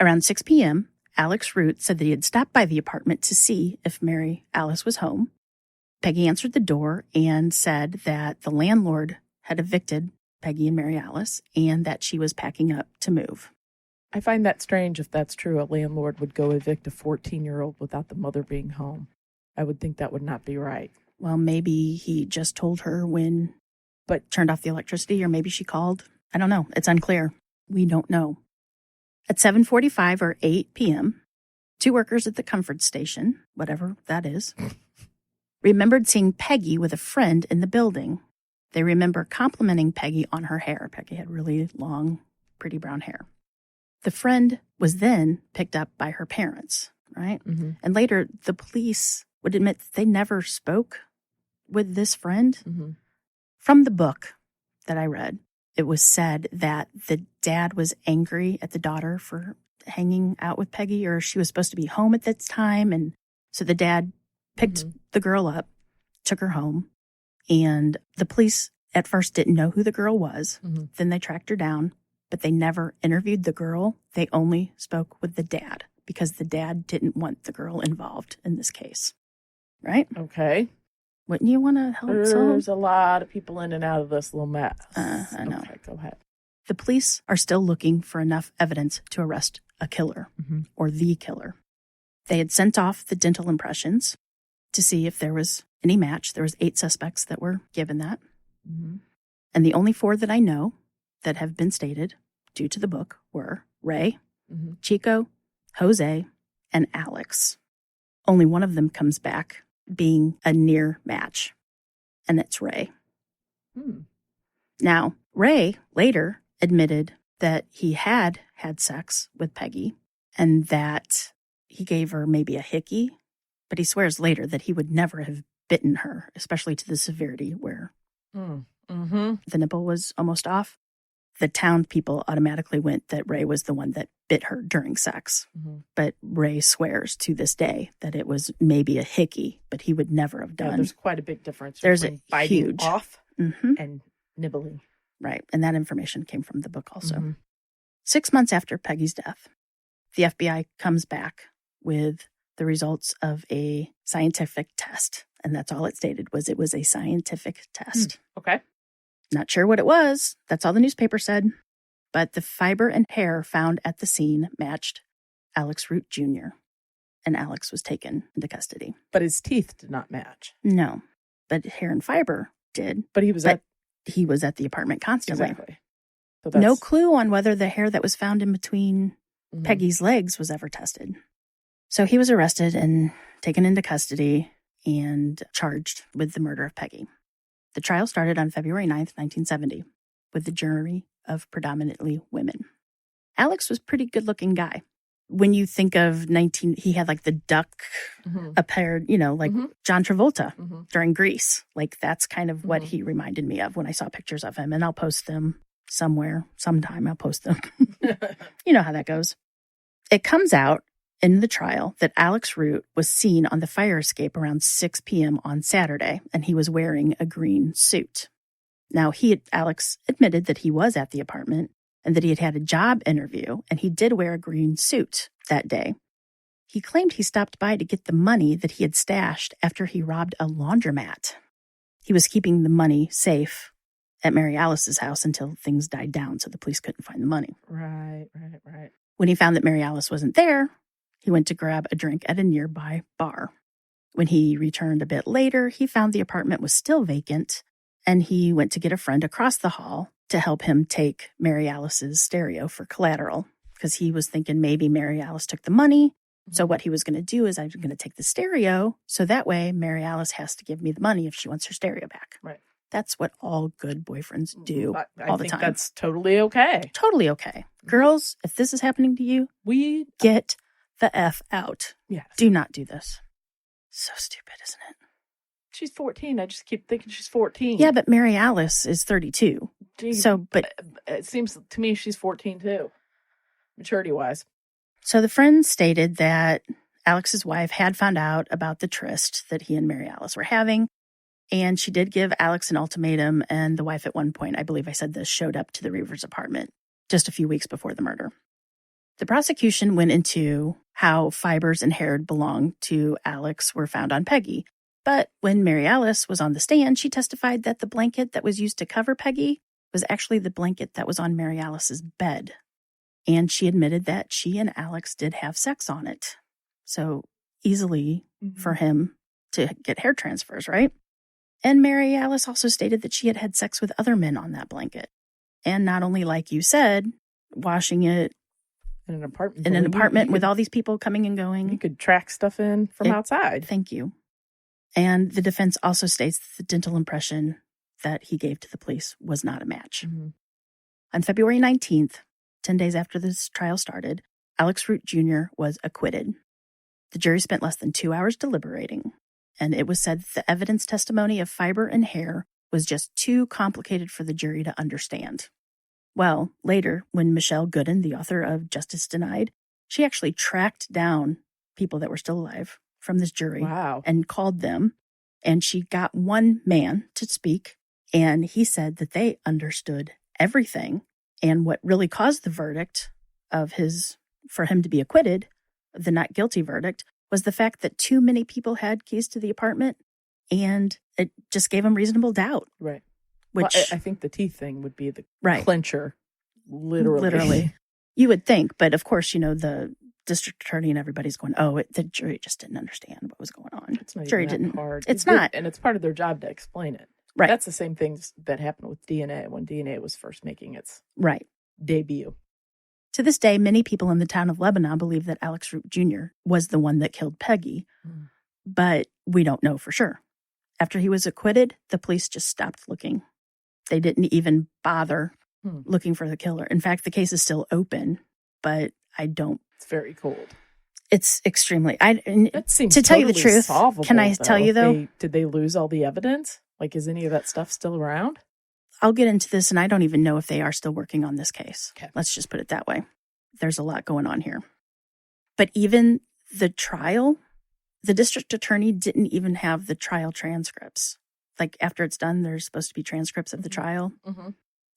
Around 6 p.m., Alex Root said that he had stopped by the apartment to see if Mary Alice was home. Peggy answered the door and said that the landlord had evicted Peggy and Mary Alice and that she was packing up to move. I find that strange if that's true. A landlord would go evict a 14-year-old without the mother being home. I would think that would not be right. Well, maybe he just told her but turned off the electricity, or maybe she called. I don't know. It's unclear. We don't know. At 7:45 or 8 p.m., two workers at the comfort station, whatever that is, remembered seeing Peggy with a friend in the building. They remember complimenting Peggy on her hair. Peggy had really long, pretty brown hair. The friend was then picked up by her parents, right? Mm-hmm. And later, the police would admit that they never spoke with this friend. Mm-hmm. From the book that I read, it was said that the dad was angry at the daughter for hanging out with Peggy, or she was supposed to be home at that time. And so the dad picked the girl up, took her home, and the police at first didn't know who the girl was. Mm-hmm. Then they tracked her down, but they never interviewed the girl. They only spoke with the dad because the dad didn't want the girl involved in this case. Right? Okay. Wouldn't you want to help There's a lot of people in and out of this little mess. I know. Okay, go ahead. The police are still looking for enough evidence to arrest a killer or the killer. They had sent off the dental impressions to see if there was any match. There was 8 suspects that were given that. Mm-hmm. And the only 4 that I know that have been stated due to the book were Ray, Chico, Jose, and Alex. Only one of them comes back being a near match, and it's Ray. Now, Ray later admitted that he had had sex with Peggy and that he gave her maybe a hickey, but he swears later that he would never have bitten her, especially to the severity where the nipple was almost off. The town people automatically went that Ray was the one that bit her during sex. But Ray swears to this day that it was maybe a hickey, but he would never have done. Yeah, there's quite a big difference There's between a biting huge off and nibbling. Right. And that information came from the book also. 6 months after Peggy's death, the FBI comes back with the results of a scientific test. And that's all it stated was it was a scientific test. Okay. Not sure what it was. That's all the newspaper said. But the fiber and hair found at the scene matched Alex Root Jr. And Alex was taken into custody. But his teeth did not match. No. But hair and fiber did. But he was he was at the apartment constantly. Exactly. So No clue on whether the hair that was found in between Peggy's legs was ever tested. So he was arrested and taken into custody and charged with the murder of Peggy. The trial started on February 9th, 1970, with a jury of predominantly women. Alex was a pretty good-looking guy. when you think of he had like the duck appeared, like John Travolta during Grease. Like that's kind of what he reminded me of when I saw pictures of him. And I'll post them somewhere, sometime I'll post them. You know how that goes. It comes out in the trial that Alex Root was seen on the fire escape around 6 p.m. on Saturday, and he was wearing a green suit. Now, Alex admitted that he was at the apartment and that he had had a job interview, and he did wear a green suit that day. He claimed he stopped by to get the money that he had stashed after he robbed a laundromat. He was keeping the money safe at Mary Alice's house until things died down, so the police couldn't find the money. Right. When he found that Mary Alice wasn't there, he went to grab a drink at a nearby bar. When he returned a bit later, he found the apartment was still vacant, and he went to get a friend across the hall to help him take Mary Alice's stereo for collateral, because he was thinking maybe Mary Alice took the money. So what he was going to do is I'm going to take the stereo, so that way Mary Alice has to give me the money if she wants her stereo back. Right. That's what all good boyfriends do all the time. That's totally okay. Totally okay. Girls, if this is happening to you, get the F out. Yes. Do not do this. So stupid, isn't it? She's 14. I just keep thinking she's 14. Yeah, but Mary Alice is 32. But it seems to me she's 14 too, maturity-wise. So the friend stated that Alex's wife had found out about the tryst that he and Mary Alice were having, and she did give Alex an ultimatum, and the wife at one point, I believe I said this, showed up to the Reavers' apartment just a few weeks before the murder. The prosecution went into how fibers and hair belonged to Alex were found on Peggy. But when Mary Alice was on the stand, she testified that the blanket that was used to cover Peggy was actually the blanket that was on Mary Alice's bed. And she admitted that she and Alex did have sex on it. So easily for him to get hair transfers, right? And Mary Alice also stated that she had had sex with other men on that blanket. And not only, like you said, washing it in an apartment. In an apartment with all these people coming and going. You could track stuff in from outside. Thank you. And the defense also states that the dental impression that he gave to the police was not a match. On February 19th, 10 days after this trial started, Alex Root Jr. was acquitted. The jury spent less than 2 hours deliberating, and it was said that the evidence testimony of fiber and hair was just too complicated for the jury to understand. Well, later, when Michelle Goodwin, the author of Justice Denied, she actually tracked down people that were still alive from this jury and called them, and she got one man to speak, and he said that they understood everything, and what really caused the verdict for him to be acquitted, the not guilty verdict, was the fact that too many people had keys to the apartment, and it just gave him reasonable doubt. Right. Which I think the teeth thing would be the clincher, literally. You would think, but of course, the district attorney and everybody's going, the jury just didn't understand what was going on. It's not jury even didn't. hard. It's not. And it's part of their job to explain it. Right. That's the same things that happened with DNA when DNA was first making its debut. To this day, many people in the town of Lebanon believe that Alex Root Jr. was the one that killed Peggy, but we don't know for sure. After he was acquitted, the police just stopped looking. They didn't even bother looking for the killer. In fact, the case is still open, but I don't. It's very cold. It's extremely. That seems to tell you the totally truth. Solvable, can I tell you though? Did they lose all the evidence? Like, is any of that stuff still around? I'll get into this, and I don't even know if they are still working on this case. Okay. Let's just put it that way. There's a lot going on here. But even the trial, the district attorney didn't even have the trial transcripts. Like, after it's done, there's supposed to be transcripts of the trial.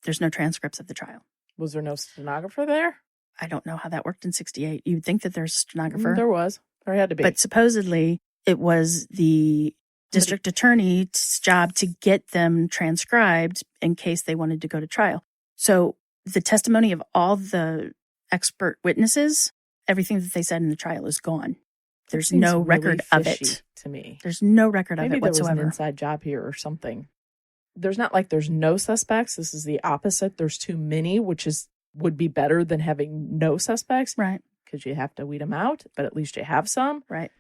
There's no transcripts of the trial. Was there no stenographer there? I don't know how that worked in 1968. You'd think that there's a stenographer. There was. There had to be. But supposedly, it was the district attorney's job to get them transcribed in case they wanted to go to trial. So the testimony of all the expert witnesses, everything that they said in the trial is gone. There's no record of it. To me, there's no record of it whatsoever. Maybe there was an inside job here or something. There's not like there's no suspects. This is the opposite. There's too many, which would be better than having no suspects. Right. Because you have to weed them out, but at least you have some. Right.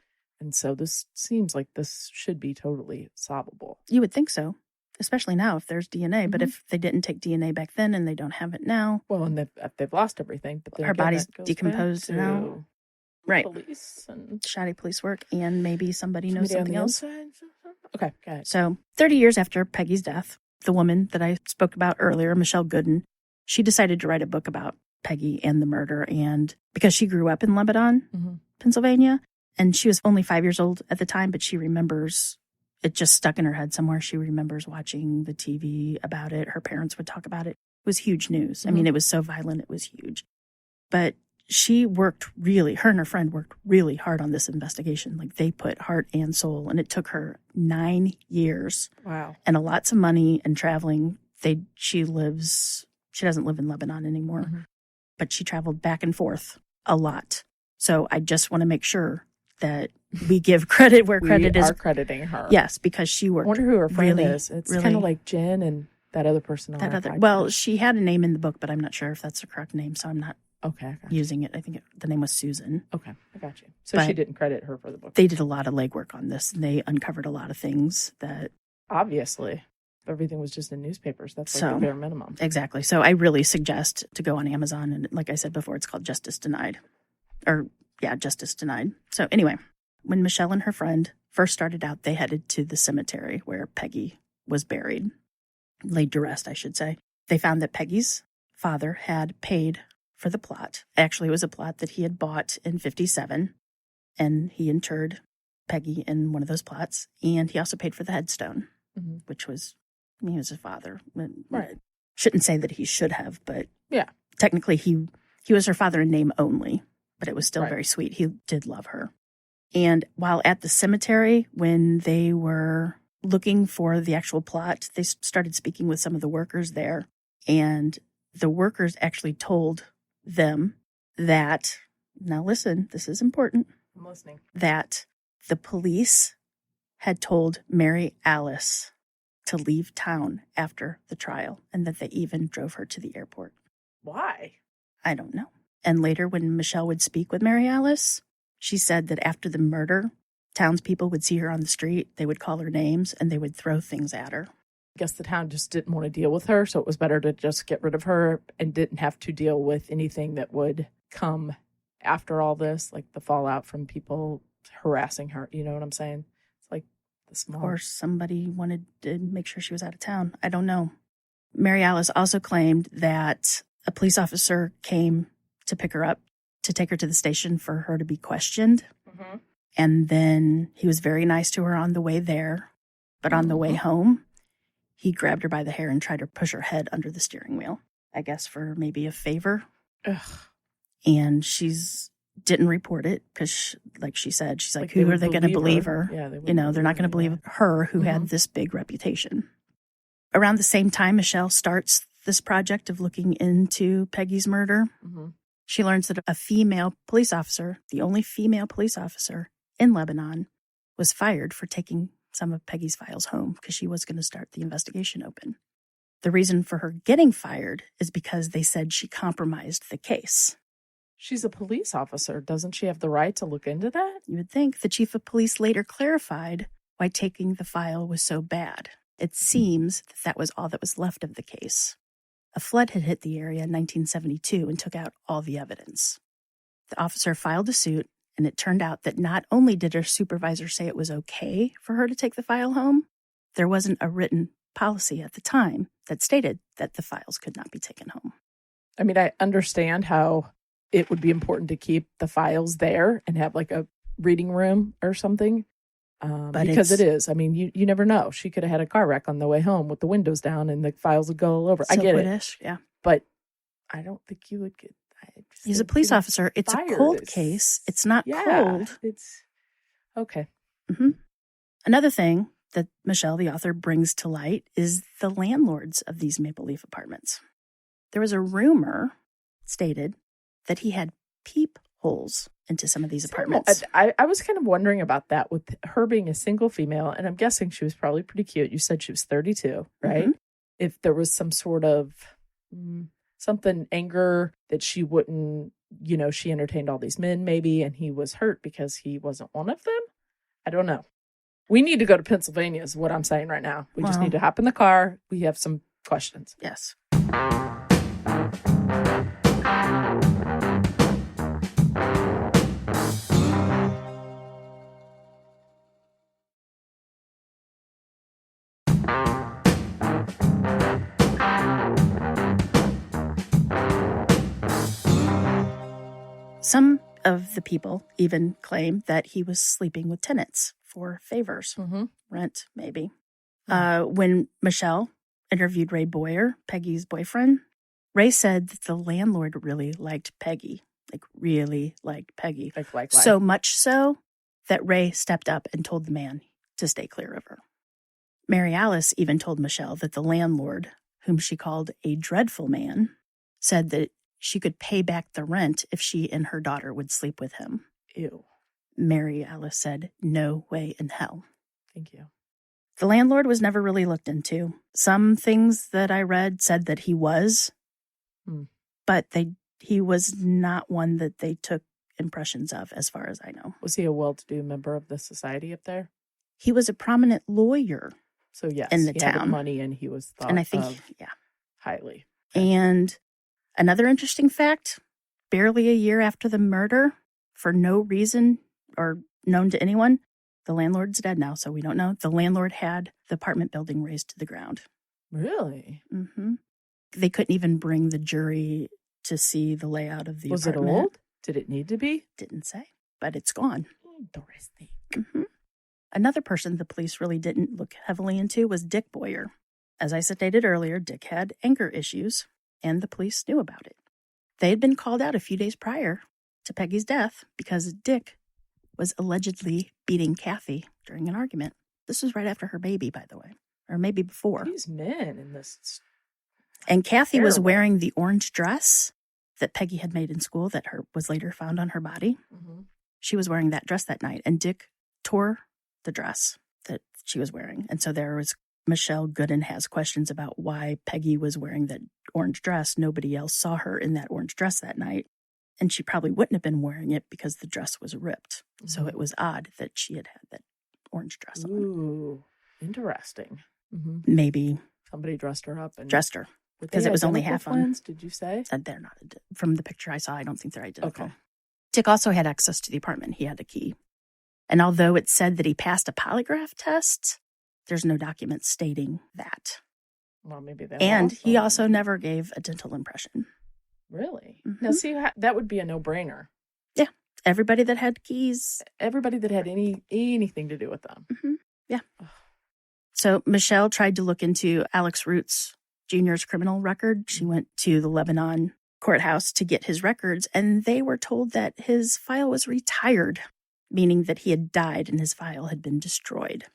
And so this seems like this should be totally solvable. You would think so, especially now if there's DNA. But if they didn't take DNA back then and they don't have it now. Well, and they've lost everything. But our body's decomposed now. Right. police and Shoddy police work, and maybe somebody knows somebody on something the else. inside. Okay, got it. So 30 years after Peggy's death, the woman that I spoke about earlier, Michelle Goodwin, she decided to write a book about Peggy and the murder. And because she grew up in Lebanon, Pennsylvania, and she was only 5 years old at the time, but she remembers it just stuck in her head somewhere. She remembers watching the TV about it. Her parents would talk about it. It was huge news. I mean, it was so violent, it was huge. But she worked her and her friend worked really hard on this investigation. Like, they put heart and soul, and it took her 9 years. Wow. And lots of money and traveling. She doesn't live in Lebanon anymore, but she traveled back and forth a lot. So I just want to make sure that we give credit where credit is. We are crediting her. Yes, because she worked. I wonder who her friend really, is. It's really, kind of like Jen and that other person. Well, she had a name in the book, but I'm not sure if that's the correct name, so I'm not using it. I think the name was Susan. Okay, I got you. So she didn't credit her for the book. They did a lot of legwork on this, and they uncovered a lot of things that... Obviously. Everything was just in newspapers. That's like the bare minimum. Exactly. So I really suggest to go on Amazon, and like I said before, it's called Justice Denied. Justice Denied. So anyway, when Michelle and her friend first started out, they headed to the cemetery where Peggy was buried, laid to rest, I should say. They found that Peggy's father had paid for the plot. Actually, it was a plot that he had bought in 1957, and he interred Peggy in one of those plots. And he also paid for the headstone, which was, he was his father. Right. Shouldn't say that he should have, but yeah, technically he was her father in name only, but it was still very sweet. He did love her. And while at the cemetery, when they were looking for the actual plot, they started speaking with some of the workers there. And the workers actually told them that, now listen, this is important. I'm listening. That the police had told Mary Alice to leave town after the trial, and that they even drove her to the airport. Why? I don't know. And later, when Michelle would speak with Mary Alice, she said that after the murder, townspeople would see her on the street, they would call her names, and they would throw things at her. I guess the town just didn't want to deal with her, so it was better to just get rid of her and didn't have to deal with anything that would come after all this, like the fallout from people harassing her. You know what I'm saying? It's like the small... Or somebody wanted to make sure she was out of town. I don't know. Mary Alice also claimed that a police officer came to pick her up, to take her to the station for her to be questioned. And then he was very nice to her on the way there. But on the way home, he grabbed her by the hair and tried to push her head under the steering wheel, I guess for maybe a favor. Ugh. And didn't report it because, like she said, she's like, who are they going to believe her? Yeah, they're not going to believe her who had this big reputation. Around the same time, Michelle starts this project of looking into Peggy's murder. She learns that a female police officer, the only female police officer in Lebanon, was fired for taking some of Peggy's files home because she was going to start the investigation open. The reason for her getting fired is because they said she compromised the case. She's a police officer. Doesn't she have the right to look into that? You would think. The chief of police later clarified why taking the file was so bad. It seems that was all that was left of the case. A flood had hit the area in 1972 and took out all the evidence. The officer filed a suit, and it turned out that not only did her supervisor say it was okay for her to take the file home, there wasn't a written policy at the time that stated that the files could not be taken home. I mean, I understand how it would be important to keep the files there and have like a reading room or something. Because it is. I mean, you never know. She could have had a car wreck on the way home with the windows down and the files would go all over. I get it. Yeah. But I don't think you would get... He's a police officer. It's a cold case. It's not cold. It's... Okay. Another thing that Michelle, the author, brings to light is the landlords of these Maple Leaf apartments. There was a rumor stated that he had peepholes into some of these apartments. I was kind of wondering about that with her being a single female, and I'm guessing she was probably pretty cute. You said she was 32, right? If there was some sort of anger that she wouldn't, she entertained all these men maybe, and he was hurt because he wasn't one of them. I don't know. We need to go to Pennsylvania is what I'm saying right now. We just need to hop in the car. We have some questions. Yes. Some of the people even claim that he was sleeping with tenants for favors, rent, maybe. When Michelle interviewed Ray Boyer, Peggy's boyfriend, Ray said that the landlord really liked Peggy, really liked Peggy. Like so much so that Ray stepped up and told the man to stay clear of her. Mary Alice even told Michelle that the landlord, whom she called a dreadful man, said that she could pay back the rent if she and her daughter would sleep with him. Ew. Mary Alice said, no way in hell. Thank you. The landlord was never really looked into. Some things that I read said that he was, but he was not one that they took impressions of, as far as I know. Was he a well-to-do member of the society up there? He was a prominent lawyer. So yes, in the he town. had money, and he was thought and I think, of highly. And another interesting fact, barely a year after the murder, for no reason or known to anyone, the landlord's dead now, so we don't know. The landlord had the apartment building razed to the ground. Really? Mm-hmm. They couldn't even bring the jury to see the layout of the Was apartment. it old? Did it need to be? Didn't say, but it's gone. Interesting. Mm-hmm. Another person the police really didn't look heavily into was Dick Boyer. As I stated earlier, Dick had anger issues, and the police knew about it. They had been called out a few days prior to Peggy's death because Dick was allegedly beating Kathy during an argument. This was right after her baby, by the way, or maybe before. These men in this. And Kathy was terrible. wearing the orange dress that Peggy had made in school that was later found on her body. Mm-hmm. She was wearing that dress that night, and Dick tore the dress that she was wearing. And so there was Michelle Goodwin has questions about why Peggy was wearing that orange dress. Nobody else saw her in that orange dress that night. And she probably wouldn't have been wearing it because the dress was ripped. Mm-hmm. So it was odd that she had that orange dress on. Ooh, interesting. Mm-hmm. Maybe somebody dressed her up and dressed her because it was only half twins, on. Did you say? They're not. From the picture I saw, I don't think they're identical. Okay. Dick also had access to the apartment. He had a key. And although it said that he passed a polygraph test, there's no document stating that. Well, maybe they And he also never gave a dental impression. Really? Mm-hmm. Now, see, that would be a no-brainer. Yeah. Everybody that had keys. Everybody that had anything to do with them. Mm-hmm. Yeah. So Michelle tried to look into Alex Roots Jr.'s criminal record. She went to the Lebanon courthouse to get his records, and they were told that his file was retired, meaning that he had died and his file had been destroyed.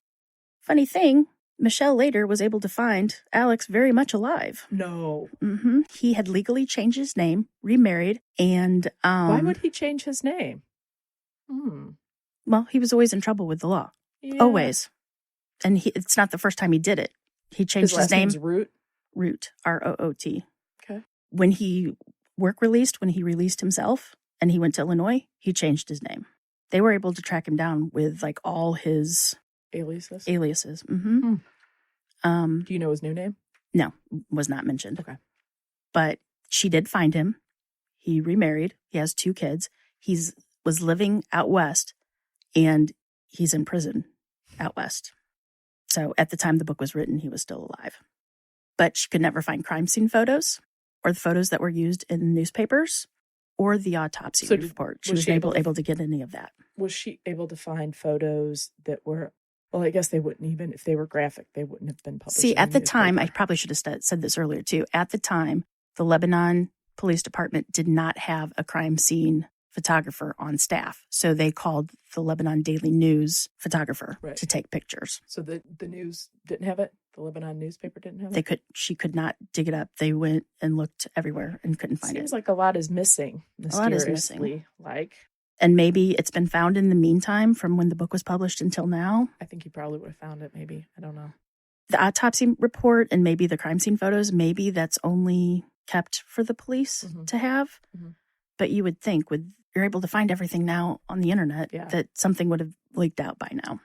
Funny thing, Michelle later was able to find Alex very much alive. No. Mm-hmm. He had legally changed his name, remarried, and... Why would he change his name? Well, he was always in trouble with the law. Yeah. Always. And it's not the first time he did it. He changed his name. Root? Root, R-O-O-T. Okay. When he when he released himself and he went to Illinois, he changed his name. They were able to track him down with all his aliases. Mm-hmm. Do you know his new name? No, was not mentioned. Okay. But she did find him. He remarried. He has 2 kids. Was living out west, and he's in prison out west. So at the time the book was written, he was still alive. But she could never find crime scene photos or the photos that were used in newspapers or the autopsy report. She was able to get any of that. Was she able to find photos that were, well, I guess they wouldn't even, if they were graphic, they wouldn't have been published. See, at the time, I probably should have said this earlier too. At the time, the Lebanon Police Department did not have a crime scene photographer on staff. So they called the Lebanon Daily News photographer to take pictures. So the news didn't have it? The Lebanon newspaper didn't have it? She could not dig it up. They went and looked everywhere and couldn't find it. Seems like a lot is missing. A lot is missing. Like. And maybe it's been found in the meantime from when the book was published until now. I think he probably would have found it, maybe. I don't know. The autopsy report and maybe the crime scene photos, maybe that's only kept for the police to have. Mm-hmm. But you would think you're able to find everything now on the internet that something would have leaked out by now.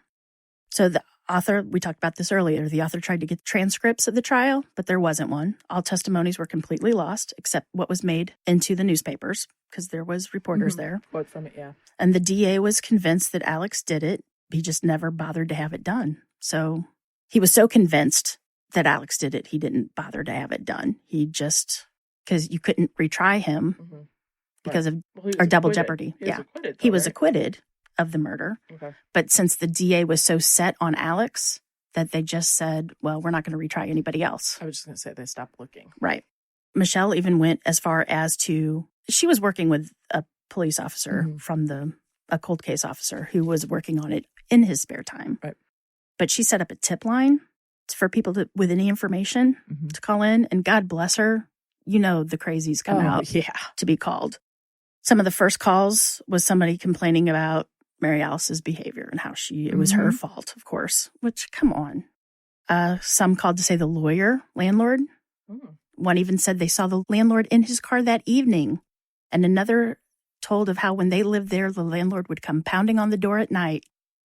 So the author, we talked about this earlier, the author tried to get transcripts of the trial, but there wasn't one. All testimonies were completely lost except what was made into the newspapers because there was reporters there. Quote from it, yeah. And the DA was convinced that Alex did it. He just never bothered to have it done. So he was so convinced that Alex did it, he didn't bother to have it done. He just, because you couldn't retry him. Mm-hmm. because of Well, he was or double acquitted. jeopardy. He was acquitted, He though, was right? acquitted of the murder. Okay. But since the DA was so set on Alex that they just said, well, we're not going to retry anybody else. I was just going to say they stopped looking. Right. Michelle even went as far as she was working with a police officer from a cold case officer who was working on it in his spare time. Right. But she set up a tip line for people with any information to call in. And God bless her. You know, the crazies come out to be called. Some of the first calls was somebody complaining about Mary Alice's behavior and how it was her fault, of course, which, come on. Some called to say the landlord. One even said they saw the landlord in his car that evening. And another told of how when they lived there, the landlord would come pounding on the door at night.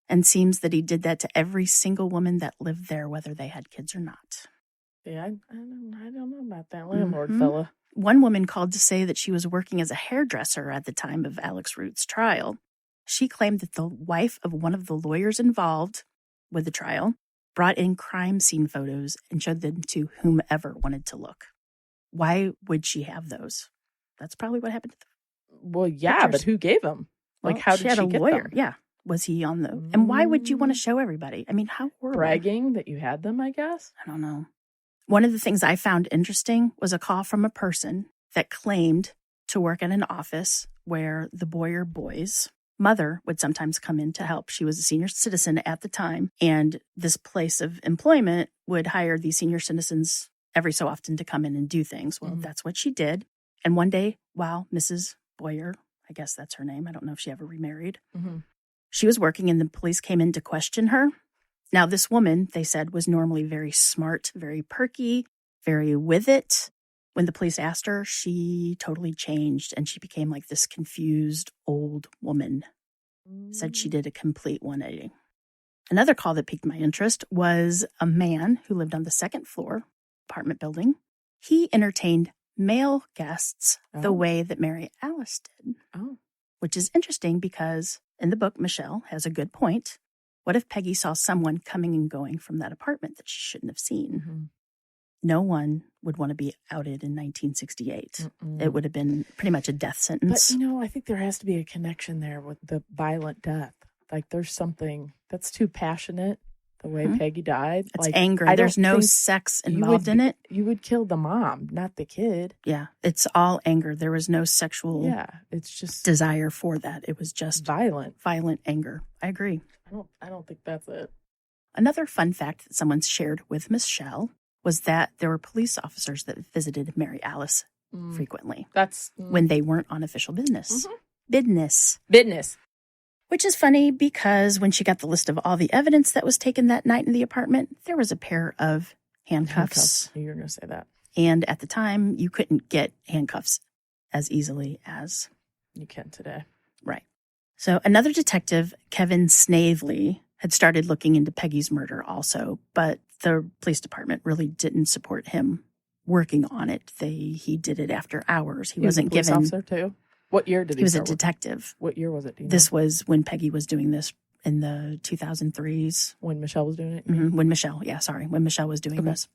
And seems that he did that to every single woman that lived there, whether they had kids or not. Yeah, I don't know about that landlord fella. One woman called to say that she was working as a hairdresser at the time of Alex Root's trial. She claimed that the wife of one of the lawyers involved with the trial brought in crime scene photos and showed them to whomever wanted to look. Why would she have those? That's probably what happened to them. Well, yeah, pictures. but who gave them? Like, Well, how did she had a get lawyer? them? Yeah. Was he on the... And why would you want to show everybody? I mean, how horrible. Bragging that you had them, I guess? I don't know. One of the things I found interesting was a call from a person that claimed to work at an office where the Boyer boys' mother would sometimes come in to help. She was a senior citizen at the time, and this place of employment would hire these senior citizens every so often to come in and do things. Well, that's what she did. And one day, while Mrs. Boyer, I guess that's her name, I don't know if she ever remarried, she was working and the police came in to question her. Now, this woman, they said, was normally very smart, very perky, very with it. When the police asked her, she totally changed and she became like this confused old woman. Said she did a complete 180. Another call that piqued my interest was a man who lived on the second floor apartment building. He entertained male guests the way that Mary Alice did. Which is interesting because in the book, Michelle has a good point. What if Peggy saw someone coming and going from that apartment that she shouldn't have seen? No one would want to be outed in 1968. It would have been pretty much a death sentence. But, I think there has to be a connection there with the violent death. Like, there's something that's too passionate, the way Peggy died. It's like, anger. There's no sex involved in it. You would kill the mom, not the kid. Yeah, it's all anger. There was no sexual it's just desire for that. It was just violent anger. I agree. I don't think that's it. Another fun fact that someone shared with Michelle was that there were police officers that visited Mary Alice frequently. That's when they weren't on official business. Business. Which is funny because when she got the list of all the evidence that was taken that night in the apartment, there was a pair of handcuffs. You were going to say that. And at the time, you couldn't get handcuffs as easily as you can today. Right. So another detective, Kevin Snavely, had started looking into Peggy's murder also, but the police department really didn't support him working on it. He did it after hours. He wasn't was a given. Police officer too. What year did he? He was a detective. What year was it? This was when Peggy was doing this in the 2003s. When Michelle was doing it. When Michelle was doing this.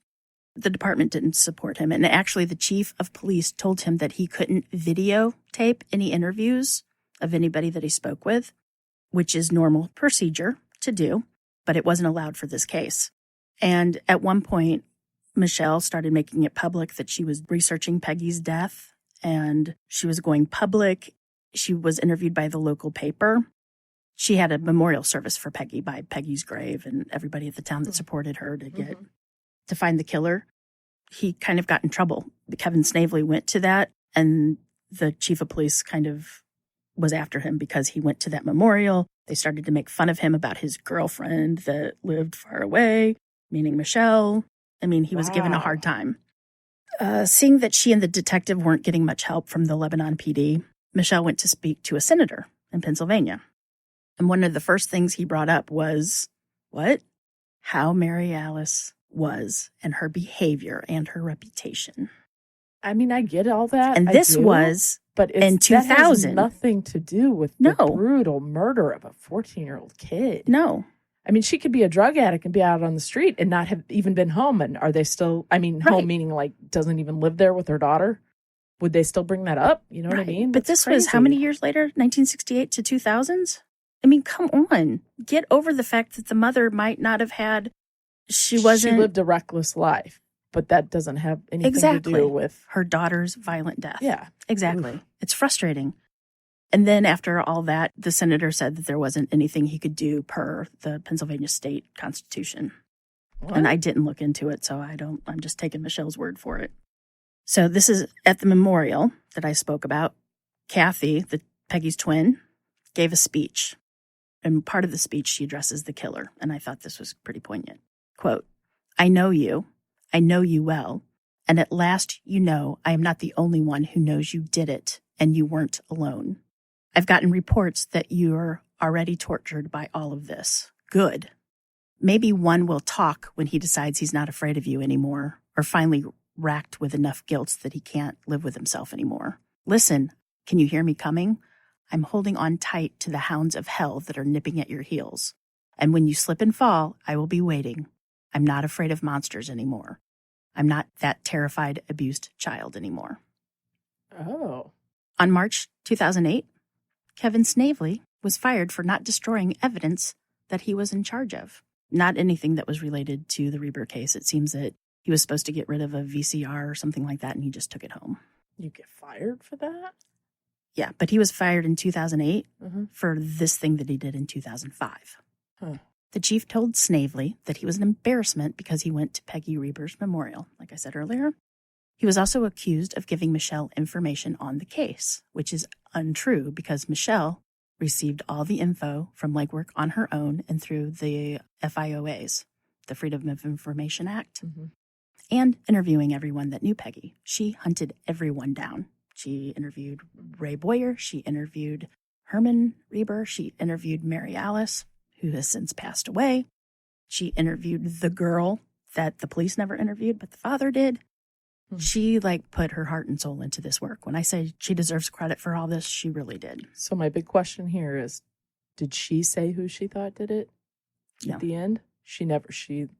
The department didn't support him, and actually, the chief of police told him that he couldn't videotape any interviews of anybody that he spoke with, which is normal procedure to do, but it wasn't allowed for this case. And at one point, Michelle started making it public that she was researching Peggy's death, and she was going public. She was interviewed by the local paper. She had a memorial service for Peggy by Peggy's grave and everybody at the town that supported her to find the killer. He kind of got in trouble. Kevin Snavely went to that, and the chief of police kind of was after him because he went to that memorial. They started to make fun of him about his girlfriend that lived far away, meaning Michelle. I mean, he was given a hard time. Seeing that she and the detective weren't getting much help from the Lebanon PD, Michelle went to speak to a senator in Pennsylvania. And one of the first things he brought up was, how Mary Alice was and her behavior and her reputation. I mean, I get all that. And this was in 2000. That has nothing to do with the brutal murder of a 14-year-old kid. No. I mean, she could be a drug addict and be out on the street and not have even been home. And are they still, home meaning like doesn't even live there with her daughter? would they still bring that up? You know what I mean? But this was how many years later? 1968 to 2000s? I mean, come on. Get over the fact that the mother might not have had, she lived a reckless life, but that doesn't have anything to do with her daughter's violent death. Yeah. Exactly. Oof. It's frustrating. And then after all that, the senator said that there wasn't anything he could do per the Pennsylvania state constitution. What? And I didn't look into it, so I'm just taking Michelle's word for it. So this is at the memorial that I spoke about. Kathy, Peggy's twin, gave a speech. And part of the speech, she addresses the killer. And I thought this was pretty poignant. Quote, I know you well. And at last, you know, I am not the only one who knows you did it and you weren't alone. I've gotten reports that you're already tortured by all of this. Good. Maybe one will talk when he decides he's not afraid of you anymore, or finally racked with enough guilt that he can't live with himself anymore. Listen, can you hear me coming? I'm holding on tight to the hounds of hell that are nipping at your heels. And when you slip and fall, I will be waiting. I'm not afraid of monsters anymore. I'm not that terrified, abused child anymore. Oh. On March 2008, Kevin Snavely was fired for not destroying evidence that he was in charge of. Not anything that was related to the Reber case. It seems that he was supposed to get rid of a VCR or something like that, and he just took it home. You get fired for that? Yeah, but he was fired in 2008 for this thing that he did in 2005. Huh. The chief told Snavely that he was an embarrassment because he went to Peggy Reber's memorial, like I said earlier. He was also accused of giving Michelle information on the case, which is untrue because Michelle received all the info from legwork on her own and through the FIOAs, the Freedom of Information Act, and interviewing everyone that knew Peggy. She hunted everyone down. She interviewed Ray Boyer. She interviewed Herman Reber. She interviewed Mary Alice, who has since passed away. She interviewed the girl that the police never interviewed, but the father did. She put her heart and soul into this work. When I say she deserves credit for all this, she really did. So my big question here is, did she say who she thought did it at the end? She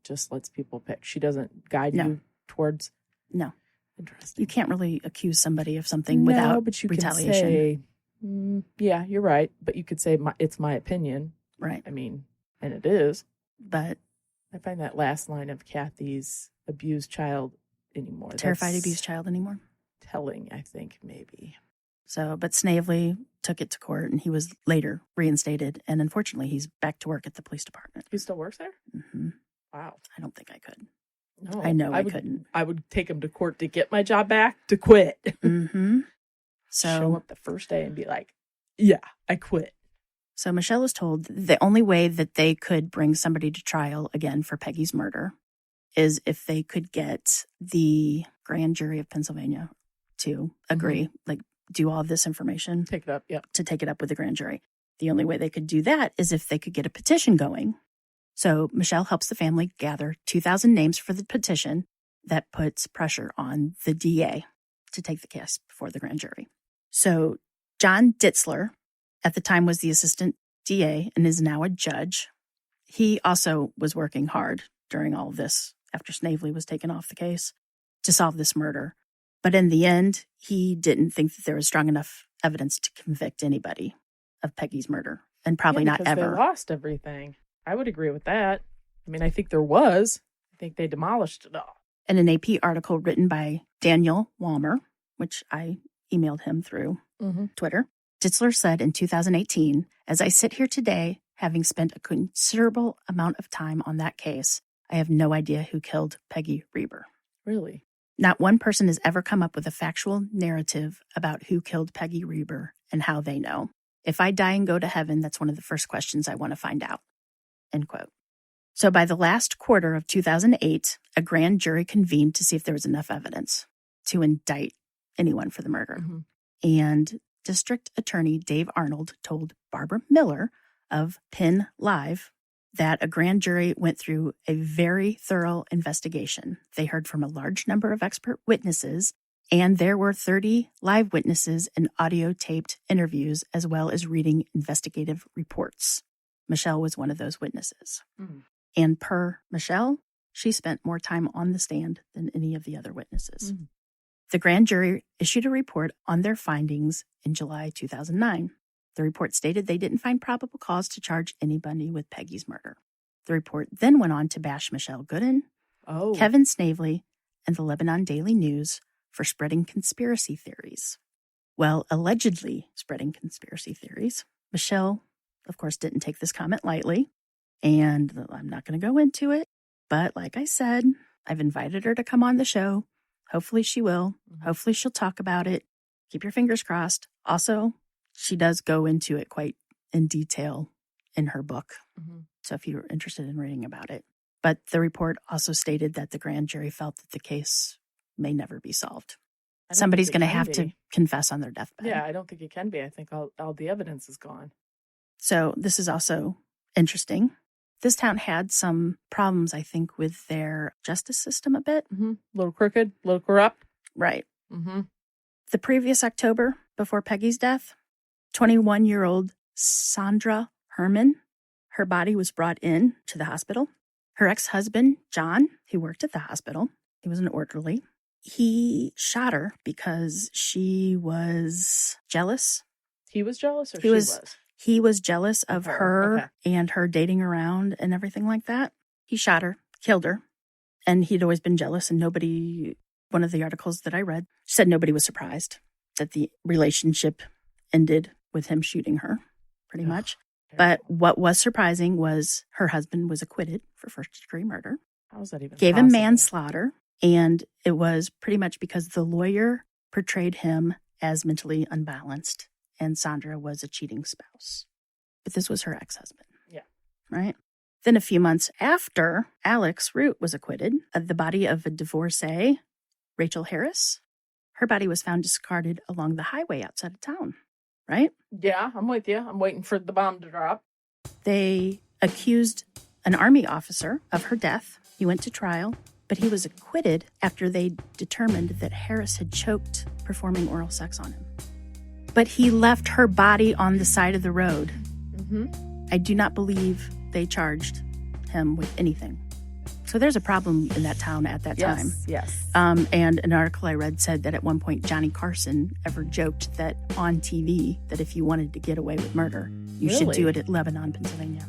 just lets people pick. She doesn't guide you towards. No. Interesting. You can't really accuse somebody of something without retaliation. Can say, yeah, you're right. But you could say it's my opinion. Right. I mean, and it is. But I find that last line of Kathy's abused child anymore. Terrified abused child anymore? Telling, I think, maybe. So, but Snavely took it to court and he was later reinstated. And unfortunately, he's back to work at the police department. He still works there? Mm-hmm. Wow. I don't think I could. No, I know I couldn't. I would take him to court to get my job back, to quit. So show up the first day and be like, yeah, I quit. So Michelle was told the only way that they could bring somebody to trial again for Peggy's murder is if they could get the grand jury of Pennsylvania to agree, do all of this information. Take it up, to take it up with the grand jury. The only way they could do that is if they could get a petition going. So Michelle helps the family gather 2,000 names for the petition that puts pressure on the DA to take the case before the grand jury. So John Ditzler, at the time, was the assistant DA and is now a judge. He also was working hard during all of this after Snavely was taken off the case to solve this murder. But in the end, he didn't think that there was strong enough evidence to convict anybody of Peggy's murder, and probably not ever. They lost everything. I would agree with that. I mean, I think there was. I think they demolished it all. In an AP article written by Daniel Walmer, which I emailed him through Twitter, Ditzler said in 2018, as I sit here today, having spent a considerable amount of time on that case, I have no idea who killed Peggy Reber. Really? Not one person has ever come up with a factual narrative about who killed Peggy Reber and how they know. If I die and go to heaven, that's one of the first questions I want to find out. End quote. So by the last quarter of 2008, a grand jury convened to see if there was enough evidence to indict anyone for the murder. And District Attorney Dave Arnold told Barbara Miller of Penn Live that a grand jury went through a very thorough investigation. They heard from a large number of expert witnesses, and there were 30 live witnesses and audio-taped interviews, as well as reading investigative reports. Michelle was one of those witnesses. And per Michelle, she spent more time on the stand than any of the other witnesses. The grand jury issued a report on their findings in July 2009. The report stated they didn't find probable cause to charge anybody with Peggy's murder. The report then went on to bash Michelle Goodwin, Kevin Snavely, and the Lebanon Daily News for spreading conspiracy theories. Well, allegedly spreading conspiracy theories. Michelle, of course, didn't take this comment lightly, and I'm not going to go into it. But like I said, I've invited her to come on the show. Hopefully she will. Hopefully she'll talk about it. Keep your fingers crossed. Also, she does go into it quite in detail in her book. So if you're interested in reading about it. But the report also stated that the grand jury felt that the case may never be solved. Somebody's going to have to confess on their deathbed. Yeah, I don't think it can be. I think all the evidence is gone. So this is also interesting. This town had some problems, I think, with their justice system a bit. A little crooked, a little corrupt. Right. The previous October, before Peggy's death, 21-year-old Sandra Herman, her body was brought in to the hospital. Her ex-husband, John, who worked at the hospital, he was an orderly. He shot her because she was jealous. He was jealous or she was? He was jealous of her and her dating around and everything like that. He shot her, killed her, and he'd always been jealous. And one of the articles that I read said nobody was surprised that the relationship ended with him shooting her, pretty much. But what was surprising was her husband was acquitted for first-degree murder. How was that even Gave possible? him manslaughter, and it was pretty much because the lawyer portrayed him as mentally unbalanced, and Sandra was a cheating spouse. But this was her ex-husband. Yeah. Right? Then a few months after Alex Root was acquitted of the body of a divorcee, Rachel Harris, her body was found discarded along the highway outside of town. Right? Yeah, I'm with you. I'm waiting for the bomb to drop. They accused an Army officer of her death. He went to trial, but he was acquitted after they determined that Harris had choked performing oral sex on him. But he left her body on the side of the road. I do not believe they charged him with anything. So there's a problem in that town at that time. Yes. And an article I read said that at one point Johnny Carson ever joked that on TV that if you wanted to get away with murder, you should do it at Lebanon, Pennsylvania.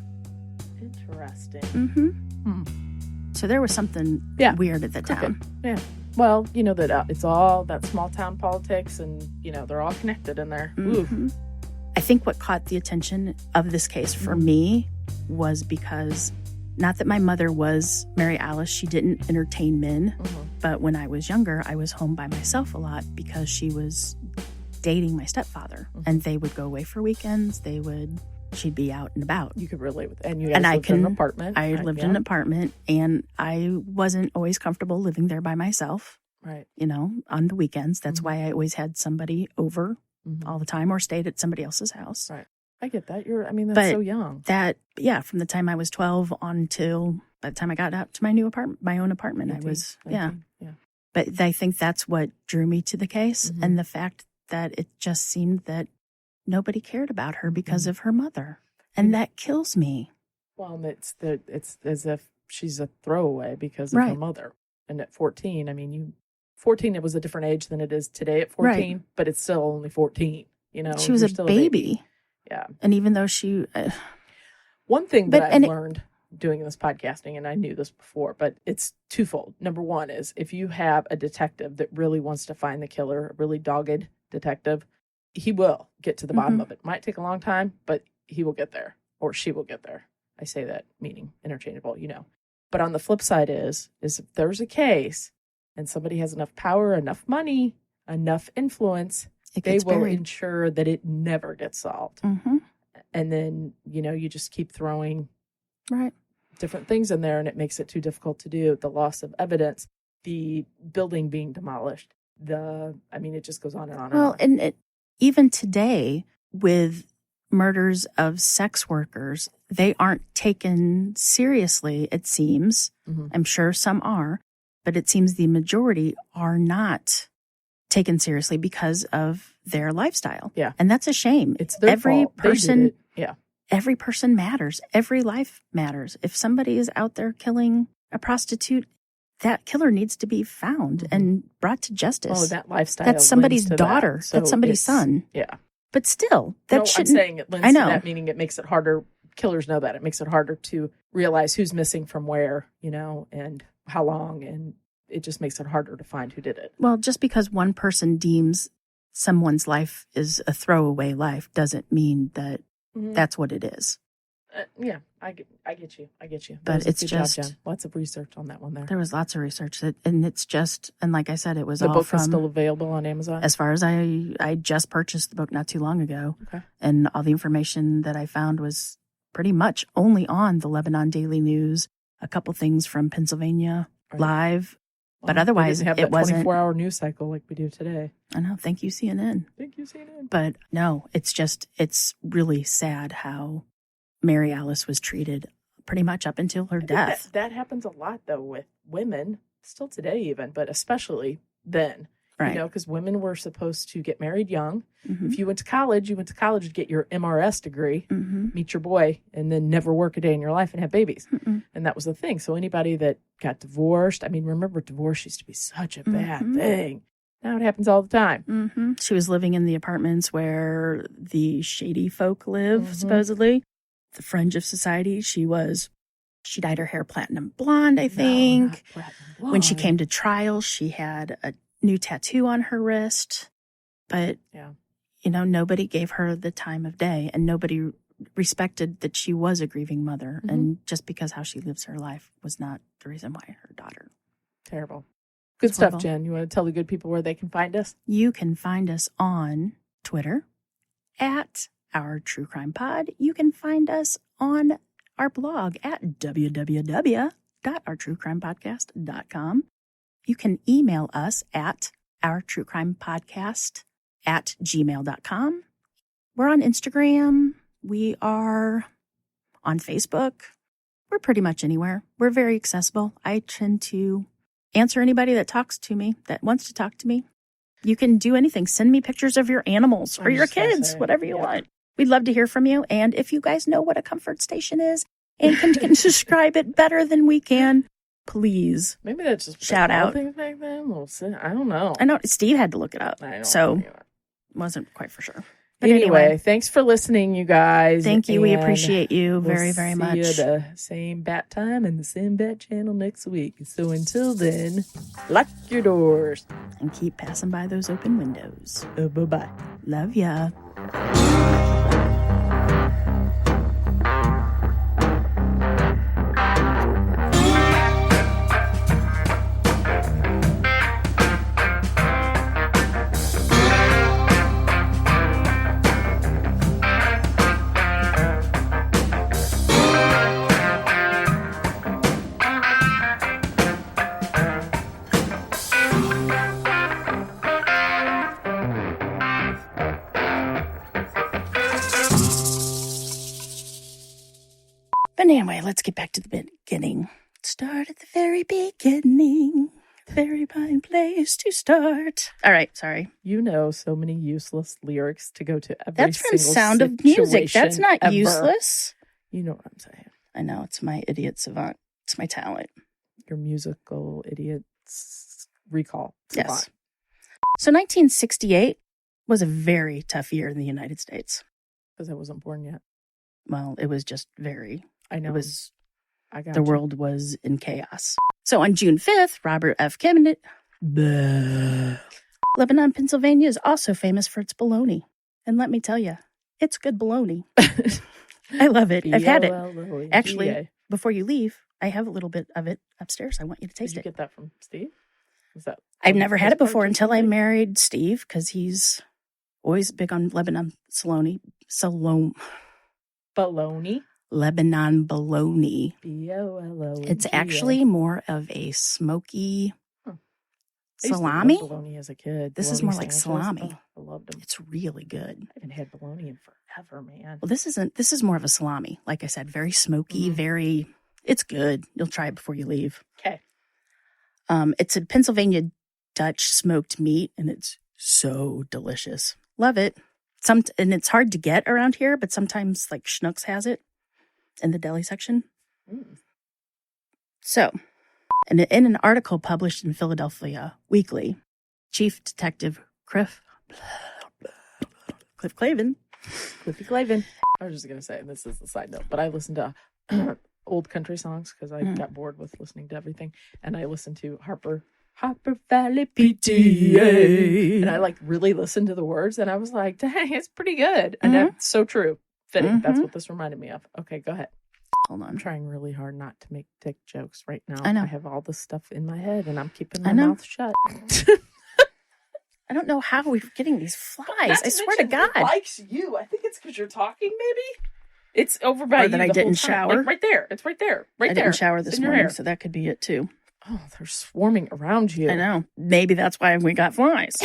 Interesting. So there was something weird at that town. Yeah. Well, you know that it's all that small town politics, and they're all connected in there. I think what caught the attention of this case for me was because, not that my mother was Mary Alice, she didn't entertain men, but when I was younger, I was home by myself a lot because she was dating my stepfather, and they would go away for weekends. She'd be out and about. You could relate with, and you guys lived in an apartment. I lived in an apartment, and I wasn't always comfortable living there by myself. Right. On the weekends. That's why I always had somebody over all the time or stayed at somebody else's house. Right. I get that. That's so young. From the time I was 12 on till by the time I got up to my own apartment, 18, I was, 19, yeah. But I think that's what drew me to the case, and the fact that it just seemed that nobody cared about her because of her mother. And that kills me. Well, it's as if she's a throwaway because of her mother. And at 14, 14, it was a different age than it is today at 14, but it's still only 14. She was a baby. Yeah. And even though she... One thing that I've learned doing this podcasting, and I knew this before, but it's twofold. Number one is if you have a detective that really wants to find the killer, a really dogged detective, he will get to the bottom of it. Might take a long time, but he will get there, or she will get there. I say that meaning interchangeable, But on the flip side is if there's a case and somebody has enough power, enough money, enough influence, they will ensure that it never gets solved. And then, you just keep throwing different things in there, and it makes it too difficult to do. The loss of evidence, the building being demolished, it just goes on and on and on. Well, and even today, with murders of sex workers, they aren't taken seriously, it seems. I'm sure some are, but it seems the majority are not taken seriously because of their lifestyle. Yeah. And that's a shame. It's their fault. Person, yeah. Every person matters. Every life matters. If somebody is out there killing a prostitute, that killer needs to be found and brought to justice. Oh, that lifestyle. That's somebody's lends to daughter. that. So that's somebody's it's- son. Yeah. But still, that No, shouldn't. I'm saying it lends I know. to that, meaning it makes it harder. Killers know that. It makes it harder to realize who's missing from where, and how long. And it just makes it harder to find who did it. Well, just because one person deems someone's life is a throwaway life doesn't mean that that's what it is. Yeah, I get you. That But was a it's good just- job, Jen. Lots of research on that one there. There was lots of research and it's just, and like I said, it was The all book from, is still available on Amazon. as far as I just purchased the book not too long ago. Okay. And all the information that I found was pretty much only on the Lebanon Daily News, a couple things from Pennsylvania Right. Live. But Well, otherwise, they didn't have it that wasn't. 24-hour news cycle like we do today. I know. Thank you, CNN. Thank you, CNN. But no, it's really sad how Mary Alice was treated pretty much up until her I think death. That happens a lot, though, with women, still today even, but especially then. Right. Because women were supposed to get married young. Mhm. If you went to college to get your MRS degree, Mhm. meet your boy, and then never work a day in your life and have babies. Mm-mm. And that was the thing. So anybody that got divorced, remember, divorce used to be such a bad Mhm. thing. Now it happens all the time. Mm-hmm. She was living in the apartments where the shady folk live, Mhm. supposedly. The fringe of society. She dyed her hair platinum blonde, I think. When she came to trial, she had a new tattoo on her wrist. But, Yeah. nobody gave her the time of day and nobody respected that she was a grieving mother. Mhm. And just because how she lives her life was not the reason why her daughter. Terrible. Good It's stuff, horrible. Jen. You want to tell the good people where they can find us? You can find us on Twitter at Our True Crime Pod. You can find us on our blog at www.ourtruecrimepodcast.com. You can email us at ourtruecrimepodcast@gmail.com. We're on Instagram. We are on Facebook. We're pretty much anywhere. We're very accessible. I tend to answer anybody that talks to me, that wants to talk to me. You can do anything. Send me pictures of your animals or I'm your just gonna kids, say, whatever you yeah. want. We'd love to hear from you. And if you guys know what a comfort station is and can describe it better than we can, please. Maybe that's just Shout out. things back then. We'll see. I don't know. I know Steve had to look it up, I don't so know. wasn't quite for sure. But Anyway, thanks for listening, you guys. thank you. We and appreciate you we'll very, very see much. you the same bat time and the same bat channel next week. So until then, lock your doors. And keep passing by those open windows. Bye-bye. Love ya. But anyway, let's get back to the beginning. Start at the very beginning. Very fine place to start. All right, sorry. You know so many useless lyrics to go to every That's from single Sound of Music. That's situation not ever. useless. You know what I'm saying. I know, it's my idiot savant. It's my talent. Your musical idiots recall. Yes. Savant. So 1968 was a very tough year in the United States. Because I wasn't born yet. Well, it was just very, I know. it was, I got the you. world was in chaos. So on June 5th, Robert F. Kennedy, Lebanon, Pennsylvania is also famous for its bologna. And let me tell you, it's good bologna. I love it. I've had it. BLLOEGA. Actually, before you leave, I have a little bit of it upstairs. I want you to Did taste you it. get that from Steve? Was that? I've never had it his before until I participation? married Steve because he's always big on Lebanon bologna. Bologna. Lebanon bologna. BLLOEGA. It's actually more of a smoky I used to love salami. bologna as a kid. This is Bologna more like sandwiches. salami. Oh, I loved them. It's really good. I haven't had bologna in forever, man. Well, this is more of a salami. Like I said, very smoky, Mhm. it's good. You'll try it before you leave. Okay. It's a Pennsylvania Dutch smoked meat, and it's so delicious. Love it. And it's hard to get around here, but sometimes like Schnucks has it in the deli section. Mm. So And in an article published in Philadelphia Weekly, Chief Detective Cliffy Clavin. I was just going to say, and this is a side note, but I listened to old country songs because I got bored with listening to everything. And I listened to Harper Valley PTA. And I really listened to the words and I was like, dang, it's pretty good. And that's so true. Fitting. That's what this reminded me of. Okay, go ahead. Hold on. I'm trying really hard not to make dick jokes right now. I know. I have all this stuff in my head and I'm keeping my mouth shut. I don't know how we're getting these flies. I swear to God. Likes you. I think it's because you're talking, maybe. It's over by you. That I didn't shower. Right there. It's right there. I didn't shower this morning, so that could be it too. Oh, they're swarming around you. I know. Maybe that's why we got flies.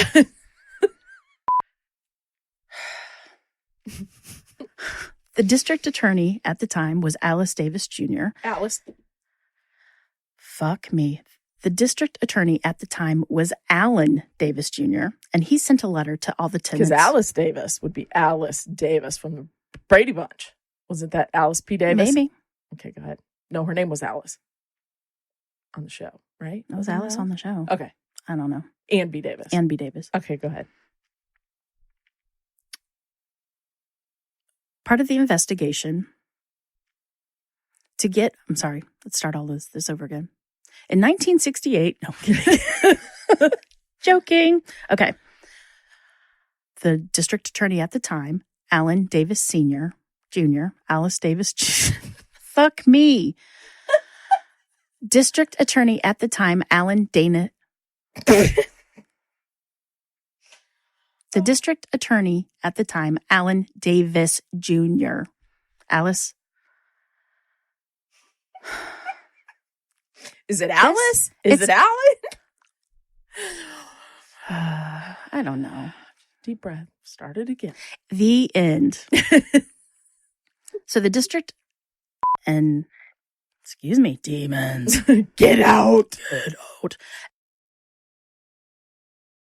The district attorney at the time was Alice Davis Jr. Alice. Fuck me. The district attorney at the time was Alan Davis Jr., and he sent a letter to all the tenants. Because Alice Davis would be Alice Davis from the Brady Bunch. Wasn't that Alice P. Davis? Maybe. Okay, go ahead. No, her name was Alice on the show, right? That was Alice on the show. Okay. I don't know. Ann B. Davis. Ann B. Davis. Okay, go ahead. Part of the investigation to get, I'm sorry, let's start all this over again. In 1968, no, I'm kidding. Joking. Okay. The district attorney at the time, Alan Davis Sr., Jr., Alice Davis, fuck me. District attorney at the time, Alan Dana. The district attorney at the time, Alan Davis Jr. Alice. Is it Alice? Is it Alan? I don't know. Deep breath. Start it again. The end. So the district and, excuse me, demons. Get out. Get